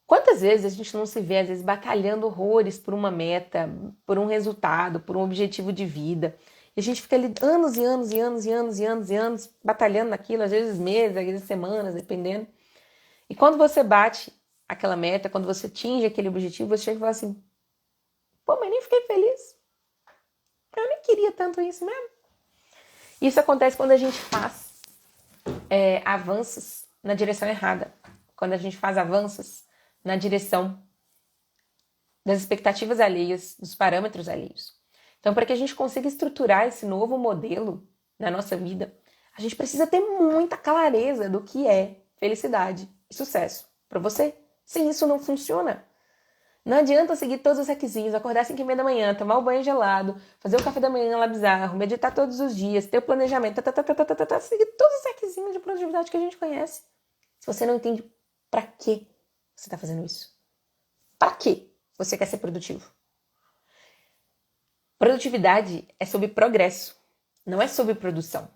[SPEAKER 1] quantas vezes a gente não se vê, às vezes, batalhando horrores por uma meta, por um resultado, por um objetivo de vida, e a gente fica ali anos e anos e anos e anos e anos e anos batalhando naquilo, às vezes meses, às vezes semanas, dependendo. E quando você bate aquela meta, quando você atinge aquele objetivo, você chega e fala assim, pô, mas nem fiquei feliz. Eu nem queria tanto isso mesmo. Isso acontece quando a gente faz avanços na direção errada. Quando a gente faz avanços na direção das expectativas alheias, dos parâmetros alheios. Então, para que a gente consiga estruturar esse novo modelo na nossa vida, a gente precisa ter muita clareza do que é felicidade e sucesso para você. Sem isso não funciona. Não adianta seguir todos os requisitos, acordar às 5h30 da manhã, tomar o banho gelado, fazer o café da manhã lá bizarro, meditar todos os dias, ter o planejamento, seguir todos os requisitos de produtividade que a gente conhece. Se você não entende para que você está fazendo isso. Para que você quer ser produtivo? Produtividade é sobre progresso, não é sobre produção.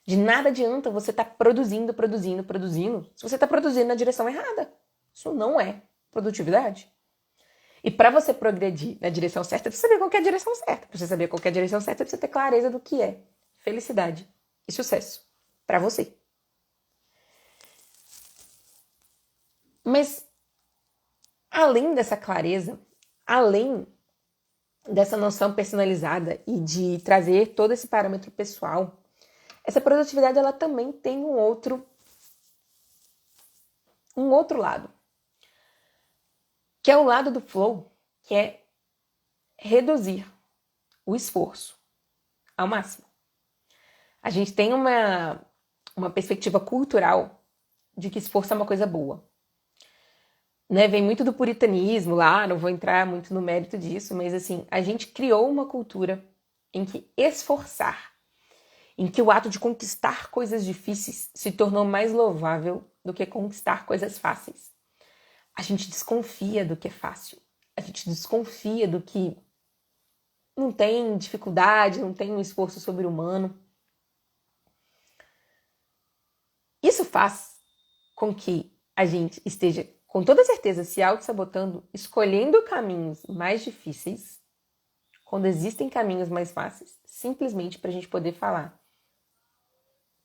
[SPEAKER 1] De nada adianta você estar produzindo se você está produzindo na direção errada. Isso não é produtividade. E para você progredir na direção certa, você saber qual é a direção certa. Para você saber qual é a direção certa, você ter clareza do que é felicidade e sucesso para você. Mas, além dessa clareza, além dessa noção personalizada e de trazer todo esse parâmetro pessoal, essa produtividade ela também tem um outro lado, que é o lado do flow, que é reduzir o esforço ao máximo. A gente tem uma perspectiva cultural de que esforço é uma coisa boa. Né? Vem muito do puritanismo lá, não vou entrar muito no mérito disso, mas assim, a gente criou uma cultura em que esforçar, em que o ato de conquistar coisas difíceis se tornou mais louvável do que conquistar coisas fáceis. A gente desconfia do que é fácil. A gente desconfia do que não tem dificuldade, não tem um esforço sobre-humano. Isso faz com que a gente esteja, com toda certeza, se auto-sabotando, escolhendo caminhos mais difíceis, quando existem caminhos mais fáceis, simplesmente para a gente poder falar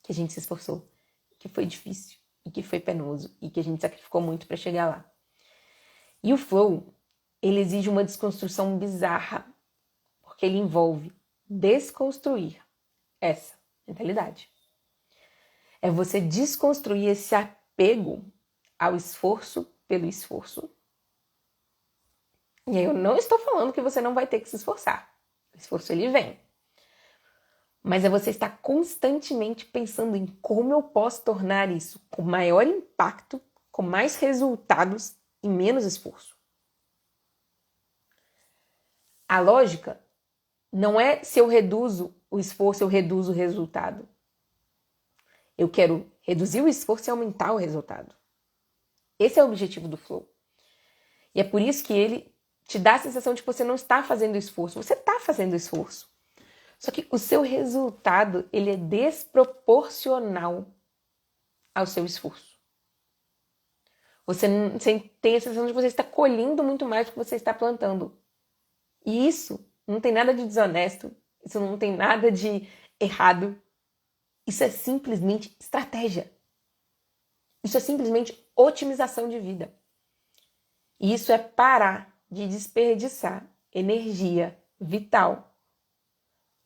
[SPEAKER 1] que a gente se esforçou, que foi difícil, e que foi penoso, e que a gente sacrificou muito para chegar lá. E o flow, ele exige uma desconstrução bizarra, porque ele envolve desconstruir essa mentalidade. É você desconstruir esse apego ao esforço pelo esforço. E aí eu não estou falando que você não vai ter que se esforçar. O esforço ele vem. Mas é você estar constantemente pensando em como eu posso tornar isso com maior impacto, com mais resultados e menos esforço. A lógica não é se eu reduzo o esforço, eu reduzo o resultado. Eu quero reduzir o esforço e aumentar o resultado. Esse é o objetivo do flow. E é por isso que ele te dá a sensação de que você não está fazendo esforço. Você está fazendo esforço. Só que o seu resultado, ele é desproporcional ao seu esforço. Você tem a sensação de que você está colhendo muito mais do que você está plantando. E isso não tem nada de desonesto. Isso não tem nada de errado. Isso é simplesmente estratégia. Isso é simplesmente otimização de vida. E isso é parar de desperdiçar energia vital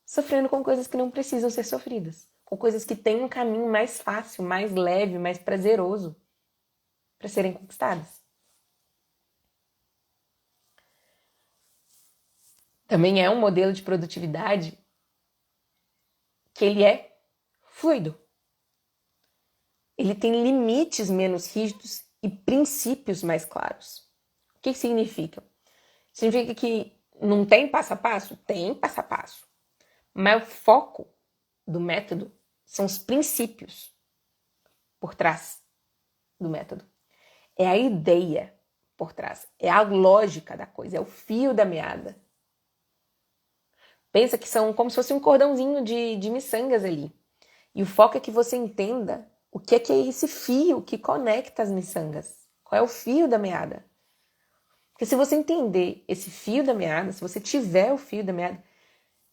[SPEAKER 1] sofrendo com coisas que não precisam ser sofridas, com coisas que têm um caminho mais fácil, mais leve, mais prazeroso para serem conquistadas. também é um modelo de produtividade que ele é fluido. Ele tem limites menos rígidos e princípios mais claros. O que significa? Significa que não tem passo a passo? Tem passo a passo. Mas o foco do método são os princípios por trás do método. É a ideia por trás. É a lógica da coisa. É o fio da meada. Pensa que são como se fosse um cordãozinho de miçangas ali. E o foco é que você entenda o que é esse fio que conecta as miçangas. Qual é o fio da meada? Porque se você entender esse fio da meada, se você tiver o fio da meada,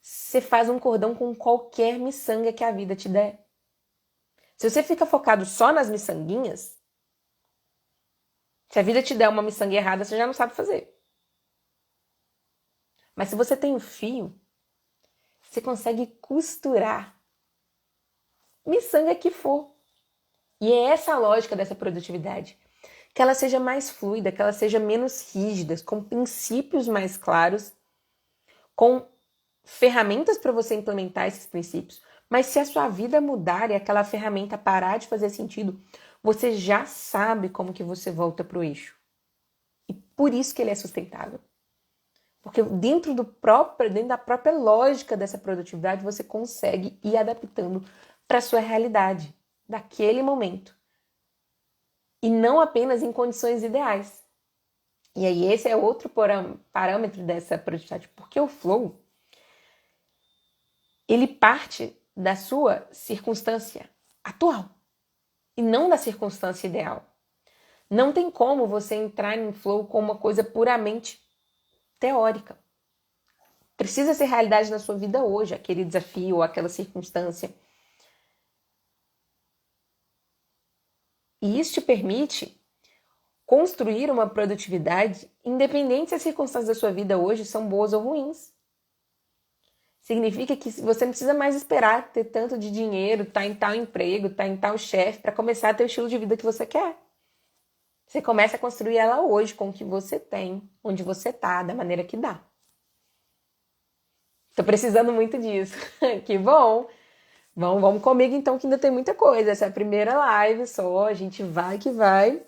[SPEAKER 1] você faz um cordão com qualquer miçanga que a vida te der. Se você fica focado só nas miçanguinhas, se a vida te der uma miçanga errada, você já não sabe fazer. Mas se você tem o fio, você consegue costurar miçanga que for. E é essa a lógica dessa produtividade. Que ela seja mais fluida, que ela seja menos rígida, com princípios mais claros, com ferramentas para você implementar esses princípios. Mas se a sua vida mudar e aquela ferramenta parar de fazer sentido, você já sabe como que você volta para o eixo. E por isso que ele é sustentável. Porque dentro da própria lógica dessa produtividade, você consegue ir adaptando para a sua realidade, daquele momento. E não apenas em condições ideais. E aí esse é outro parâmetro dessa produtividade. Porque o flow, ele parte da sua circunstância atual e não da circunstância ideal. Não tem como você entrar em flow com uma coisa puramente teórica. Precisa ser realidade na sua vida hoje, aquele desafio ou aquela circunstância. E isso te permite construir uma produtividade independente se as circunstâncias da sua vida hoje são boas ou ruins. Significa que você não precisa mais esperar ter tanto de dinheiro, estar em tal emprego, estar em tal chefe, para começar a ter o estilo de vida que você quer. Você começa a construir ela hoje com o que você tem, onde você está, da maneira que dá. Tô precisando muito disso. Que bom! Vamos comigo então, que ainda tem muita coisa. Essa é a primeira live só, a gente vai que vai.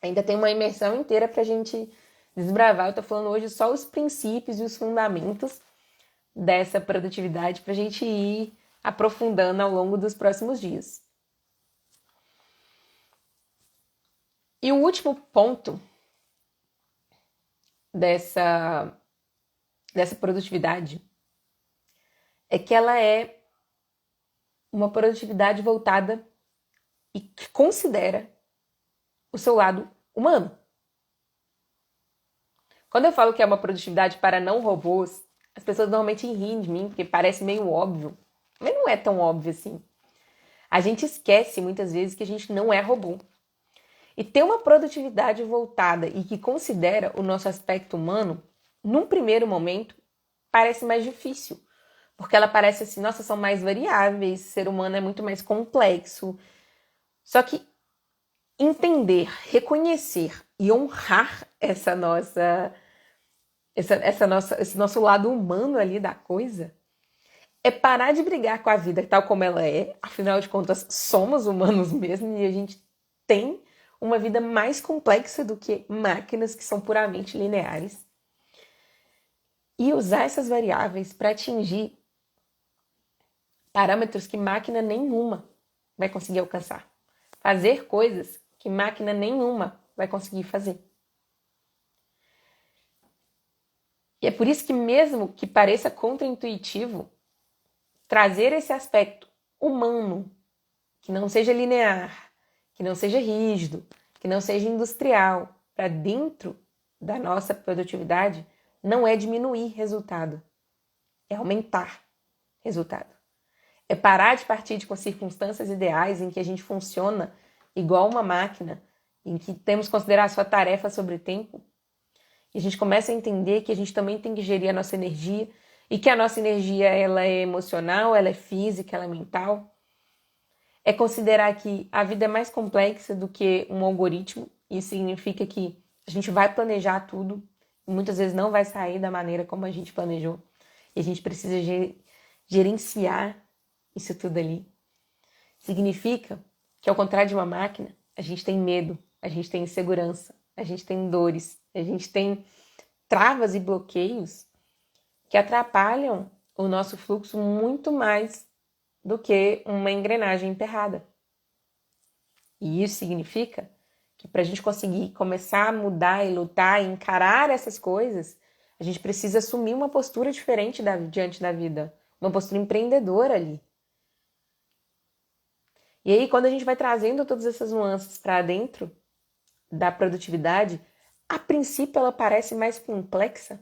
[SPEAKER 1] Ainda tem uma imersão inteira pra gente desbravar. Eu tô falando hoje só os princípios e os fundamentos dessa produtividade pra gente ir aprofundando ao longo dos próximos dias. E o último ponto dessa produtividade é que ela é uma produtividade voltada e que considera o seu lado humano. Quando eu falo que é uma produtividade para não robôs, as pessoas normalmente riem de mim, porque parece meio óbvio. Mas não é tão óbvio assim. A gente esquece muitas vezes que a gente não é robô. E ter uma produtividade voltada e que considera o nosso aspecto humano, num primeiro momento, parece mais difícil. Porque ela parece assim, nossa, são mais variáveis, o ser humano é muito mais complexo. Só que entender, reconhecer e honrar esse nosso lado humano ali da coisa é parar de brigar com a vida tal como ela é. Afinal de contas, somos humanos mesmo e a gente tem uma vida mais complexa do que máquinas que são puramente lineares. E usar essas variáveis para atingir parâmetros que máquina nenhuma vai conseguir alcançar. Fazer coisas que máquina nenhuma vai conseguir fazer. E é por isso que, mesmo que pareça contraintuitivo, trazer esse aspecto humano, que não seja linear, que não seja rígido, que não seja industrial, para dentro da nossa produtividade, não é diminuir resultado, é aumentar resultado. É parar de partir com circunstâncias ideais em que a gente funciona igual uma máquina, em que temos que considerar a sua tarefa sobre tempo, e a gente começa a entender que a gente também tem que gerir a nossa energia, e que a nossa energia ela é emocional, ela é física, ela é mental. É considerar que a vida é mais complexa do que um algoritmo, e isso significa que a gente vai planejar tudo, muitas vezes não vai sair da maneira como a gente planejou. E a gente precisa gerenciar isso tudo ali. Significa que, ao contrário de uma máquina, a gente tem medo, a gente tem insegurança, a gente tem dores, a gente tem travas e bloqueios que atrapalham o nosso fluxo muito mais do que uma engrenagem emperrada. E isso significa que para a gente conseguir começar a mudar e lutar e encarar essas coisas, a gente precisa assumir uma postura diferente diante da vida, uma postura empreendedora ali. E aí, quando a gente vai trazendo todas essas nuances para dentro da produtividade, a princípio ela parece mais complexa.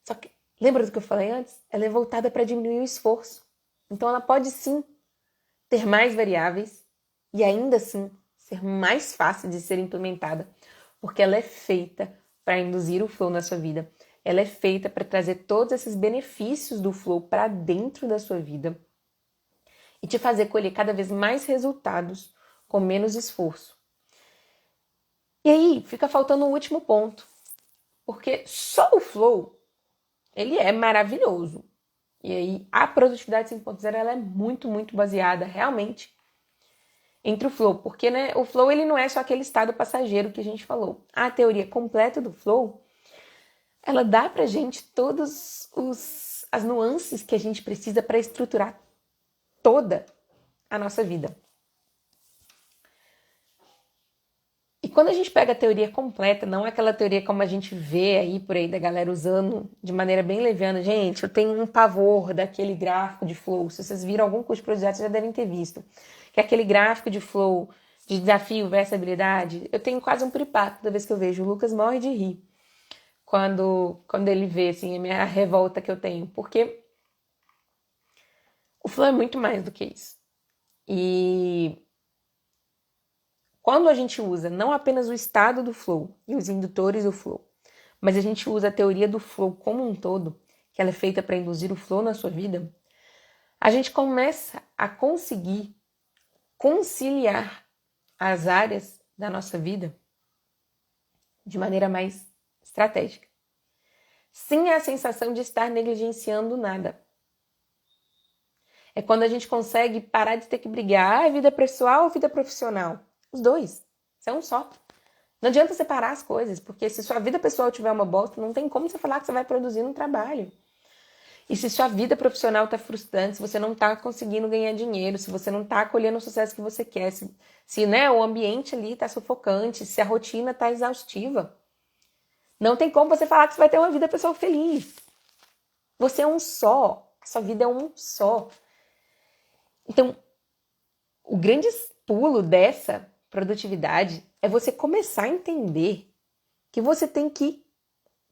[SPEAKER 1] Só que, lembra do que eu falei antes? Ela é voltada para diminuir o esforço. Então ela pode sim ter mais variáveis e ainda assim ser mais fácil de ser implementada, porque ela é feita para induzir o flow na sua vida. Ela é feita para trazer todos esses benefícios do flow para dentro da sua vida e te fazer colher cada vez mais resultados com menos esforço. E aí fica faltando um último ponto, porque só o flow, ele é maravilhoso. E aí a produtividade 5.0 ela é muito, muito baseada realmente entre o flow, porque né, o flow ele não é só aquele estado passageiro que a gente falou. A teoria completa do flow, ela dá pra gente todas as nuances que a gente precisa para estruturar toda a nossa vida. E quando a gente pega a teoria completa, não é aquela teoria como a gente vê aí por aí da galera usando de maneira bem leviana. Gente, eu tenho um pavor daquele gráfico de flow. Se vocês viram algum curso de produtividade, vocês já devem ter visto. Que é aquele gráfico de flow, de desafio versus habilidade. Eu tenho quase um piripaque toda vez que eu vejo. O Lucas morre de rir quando ele vê assim, a minha revolta que eu tenho. Porque o flow é muito mais do que isso. E quando a gente usa não apenas o estado do flow e os indutores do flow, mas a gente usa a teoria do flow como um todo, que ela é feita para induzir o flow na sua vida, a gente começa a conseguir conciliar as áreas da nossa vida de maneira mais estratégica, sem a sensação de estar negligenciando nada. É quando a gente consegue parar de ter que brigar, vida pessoal ou vida profissional. Os dois. Isso é um só. Não adianta separar as coisas, porque se sua vida pessoal tiver uma bosta, não tem como você falar que você vai produzir no trabalho. E se sua vida profissional está frustrante, se você não está conseguindo ganhar dinheiro, se você não está colhendo o sucesso que você quer, se né, o ambiente ali está sufocante, se a rotina está exaustiva, não tem como você falar que você vai ter uma vida pessoal feliz. Você é um só. A sua vida é um só. Então, o grande pulo dessa produtividade é você começar a entender que você tem que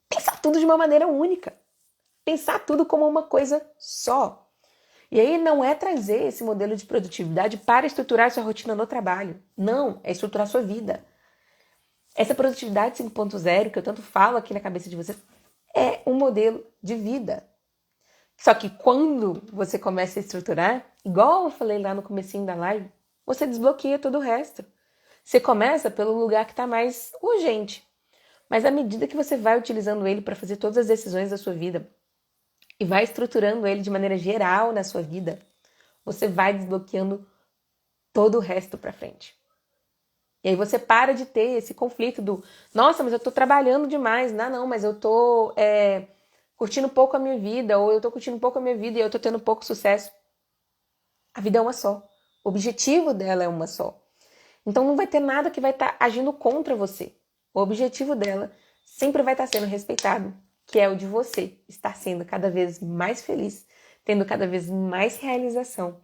[SPEAKER 1] pensar tudo de uma maneira única. Pensar tudo como uma coisa só. E aí não é trazer esse modelo de produtividade para estruturar sua rotina no trabalho. Não, é estruturar sua vida. Essa produtividade 5.0 que eu tanto falo aqui na cabeça de vocês é um modelo de vida. Só que quando você começa a estruturar, igual eu falei lá no comecinho da live, você desbloqueia todo o resto. Você começa pelo lugar que está mais urgente. Mas à medida que você vai utilizando ele para fazer todas as decisões da sua vida e vai estruturando ele de maneira geral na sua vida, você vai desbloqueando todo o resto para frente. E aí você para de ter esse conflito do nossa, mas eu tô trabalhando demais. Não, mas eu tô curtindo pouco a minha vida, ou eu tô curtindo pouco a minha vida e eu tô tendo pouco sucesso. A vida é uma só. O objetivo dela é uma só. Então não vai ter nada que vai estar agindo contra você. O objetivo dela sempre vai estar sendo respeitado, que é o de você estar sendo cada vez mais feliz, tendo cada vez mais realização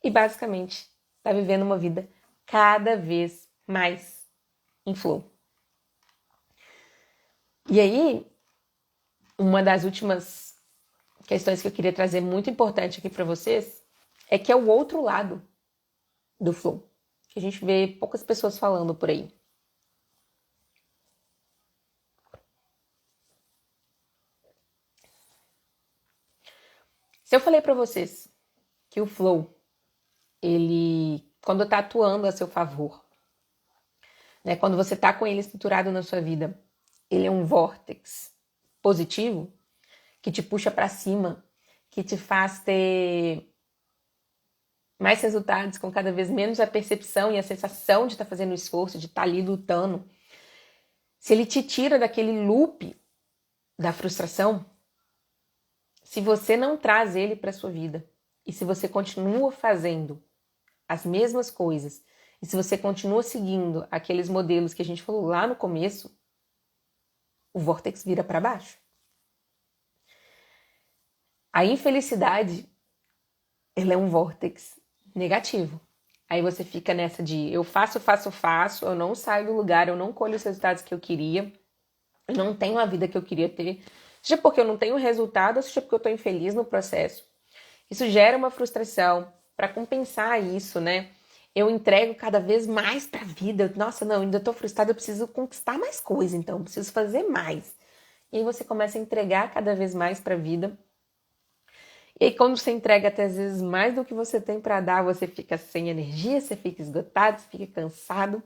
[SPEAKER 1] e basicamente estar vivendo uma vida cada vez mais em flow. E aí, uma das últimas questões que eu queria trazer muito importante aqui para vocês é que é o outro lado do flow, que a gente vê poucas pessoas falando por aí. Se eu falei para vocês que o flow, ele, quando está atuando a seu favor, né, quando você está com ele estruturado na sua vida, ele é um vórtex positivo que te puxa para cima, que te faz ter mais resultados com cada vez menos a percepção e a sensação de estar fazendo esforço, de estar ali lutando. Se ele te tira daquele loop da frustração, se você não traz ele para sua vida, e se você continua fazendo as mesmas coisas, e se você continua seguindo aqueles modelos que a gente falou lá no começo, o vórtex vira para baixo. A infelicidade, ela é um vórtex negativo. Aí você fica nessa de eu faço, eu não saio do lugar, eu não colho os resultados que eu queria, eu não tenho a vida que eu queria ter, seja porque eu não tenho resultado, seja porque eu estou infeliz no processo. Isso gera uma frustração. Para compensar isso, né? Eu entrego cada vez mais para a vida. Nossa, não, ainda estou frustrada, eu preciso conquistar mais coisa, então, eu preciso fazer mais. E aí você começa a entregar cada vez mais para a vida. E aí, quando você entrega até às vezes mais do que você tem para dar, você fica sem energia, você fica esgotado, você fica cansado.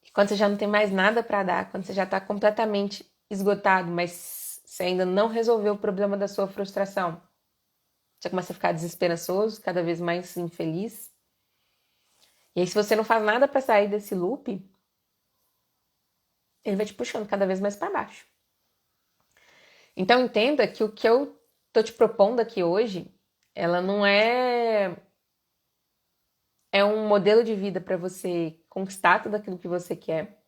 [SPEAKER 1] E quando você já não tem mais nada para dar, quando você já está completamente esgotado, mas você ainda não resolveu o problema da sua frustração, você começa a ficar desesperançoso, cada vez mais infeliz. E aí, se você não faz nada para sair desse loop, ele vai te puxando cada vez mais para baixo. Então entenda que o que eu tô te propondo aqui hoje, ela não é um modelo de vida para você conquistar tudo aquilo que você quer,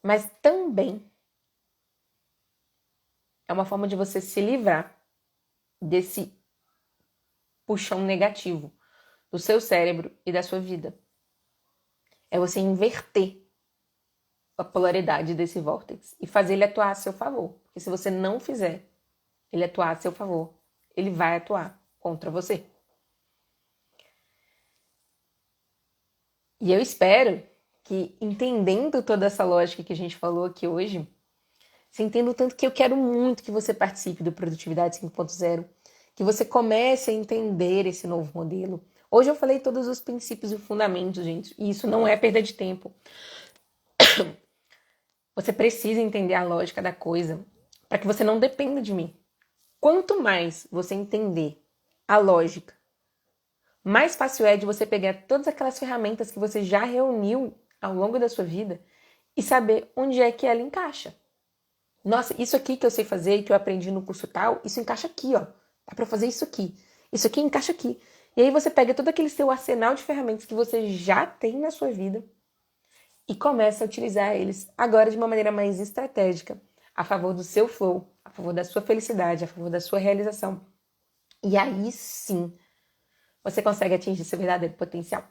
[SPEAKER 1] mas também é uma forma de você se livrar desse puxão negativo do seu cérebro e da sua vida. É você inverter a polaridade desse vórtex e fazer ele atuar a seu favor. Porque se você não fizer ele atuar a seu favor, ele vai atuar contra você. E eu espero que, entendendo toda essa lógica que a gente falou aqui hoje, você entenda o tanto que eu quero muito que você participe do Produtividade 5.0, que você comece a entender esse novo modelo. Hoje eu falei todos os princípios e fundamentos, gente, e isso não é perda de tempo. Você precisa entender a lógica da coisa para que você não dependa de mim. Quanto mais você entender a lógica, mais fácil é de você pegar todas aquelas ferramentas que você já reuniu ao longo da sua vida e saber onde é que ela encaixa. Nossa, isso aqui que eu sei fazer e que eu aprendi no curso tal, isso encaixa aqui, ó. Dá pra fazer isso aqui. Isso aqui encaixa aqui. E aí você pega todo aquele seu arsenal de ferramentas que você já tem na sua vida e começa a utilizar eles agora de uma maneira mais estratégica, a favor do seu flow, a favor da sua felicidade, a favor da sua realização. E aí sim, você consegue atingir seu verdadeiro potencial.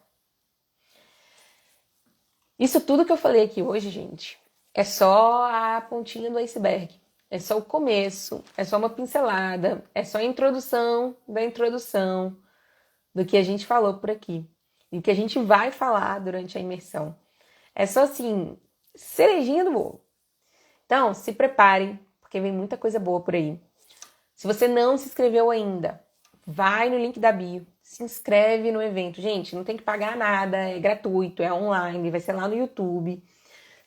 [SPEAKER 1] Isso tudo que eu falei aqui hoje, gente, é só a pontinha do iceberg. É só o começo, é só uma pincelada, é só a introdução da introdução do que a gente falou por aqui e que a gente vai falar durante a imersão. É só assim, cerejinha do bolo. Então, se preparem, porque vem muita coisa boa por aí. Se você não se inscreveu ainda, vai no link da bio, se inscreve no evento. Gente, não tem que pagar nada, é gratuito, é online, vai ser lá no YouTube.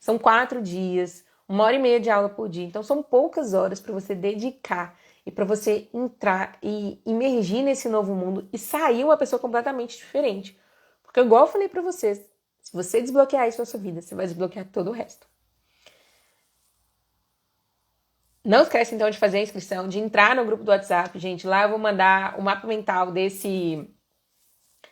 [SPEAKER 1] São 4 dias, 1h30 de aula por dia. Então, são poucas horas para você dedicar e para você entrar e imergir nesse novo mundo e sair uma pessoa completamente diferente. Porque, igual eu falei para vocês, se você desbloquear isso na sua vida, você vai desbloquear todo o resto. Não esquece, então, de fazer a inscrição, de entrar no grupo do WhatsApp. Gente, lá eu vou mandar o mapa mental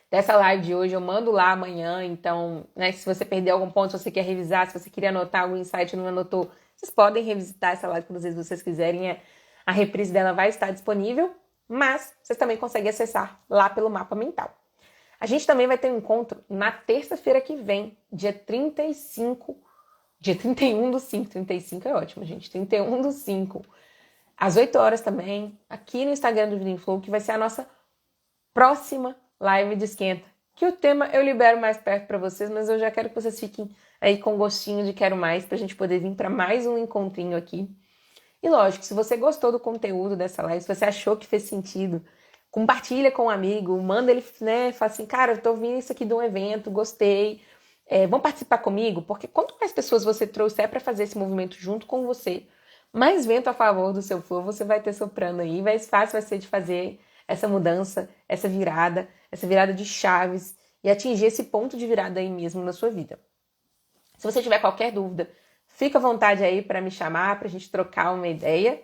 [SPEAKER 1] dessa live de hoje. Eu mando lá amanhã. Então, né, se você perdeu algum ponto, se você quer revisar, se você queria anotar algum insight e não anotou, vocês podem revisitar essa live quando vocês quiserem. A reprise dela vai estar disponível, mas vocês também conseguem acessar lá pelo mapa mental. A gente também vai ter um encontro na terça-feira que vem, dia 31 do 5. 35 é ótimo, gente. 31 do 5. Às 8 horas também, aqui no Instagram do Vida em Flow, que vai ser a nossa próxima live de esquenta. Que o tema eu libero mais perto para vocês, mas eu já quero que vocês fiquem aí com gostinho de quero mais, pra gente poder vir para mais um encontrinho aqui. E lógico, se você gostou do conteúdo dessa live, se você achou que fez sentido, compartilha com um amigo, manda ele, né, fala assim, cara, eu tô ouvindo isso aqui de um evento, gostei, Vão participar comigo, porque quanto mais pessoas você trouxer para fazer esse movimento junto com você, mais vento a favor do seu flow você vai ter soprando aí, mais fácil vai ser de fazer essa mudança, essa virada de chaves e atingir esse ponto de virada aí mesmo na sua vida. Se você tiver qualquer dúvida, fica à vontade aí para me chamar, para a gente trocar uma ideia.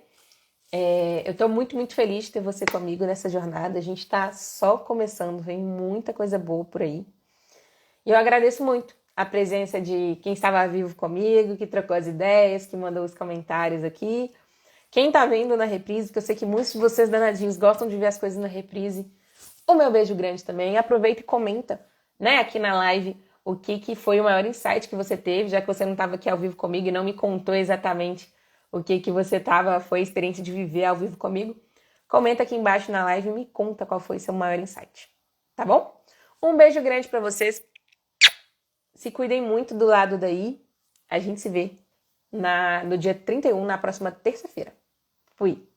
[SPEAKER 1] Eu estou muito, muito feliz de ter você comigo nessa jornada. A gente está só começando, vem muita coisa boa por aí. E eu agradeço muito a presença de quem estava vivo comigo, que trocou as ideias, que mandou os comentários aqui. Quem está vendo na reprise, que eu sei que muitos de vocês danadinhos gostam de ver as coisas na reprise, o meu beijo grande também. Aproveita e comenta, né, aqui na live o que foi o maior insight que você teve, já que você não estava aqui ao vivo comigo e não me contou exatamente o que você foi a experiência de viver ao vivo comigo. Comenta aqui embaixo na live e me conta qual foi seu maior insight, tá bom? Um beijo grande para vocês. Se cuidem muito do lado daí. A gente se vê no dia 31, na próxima terça-feira. Fui!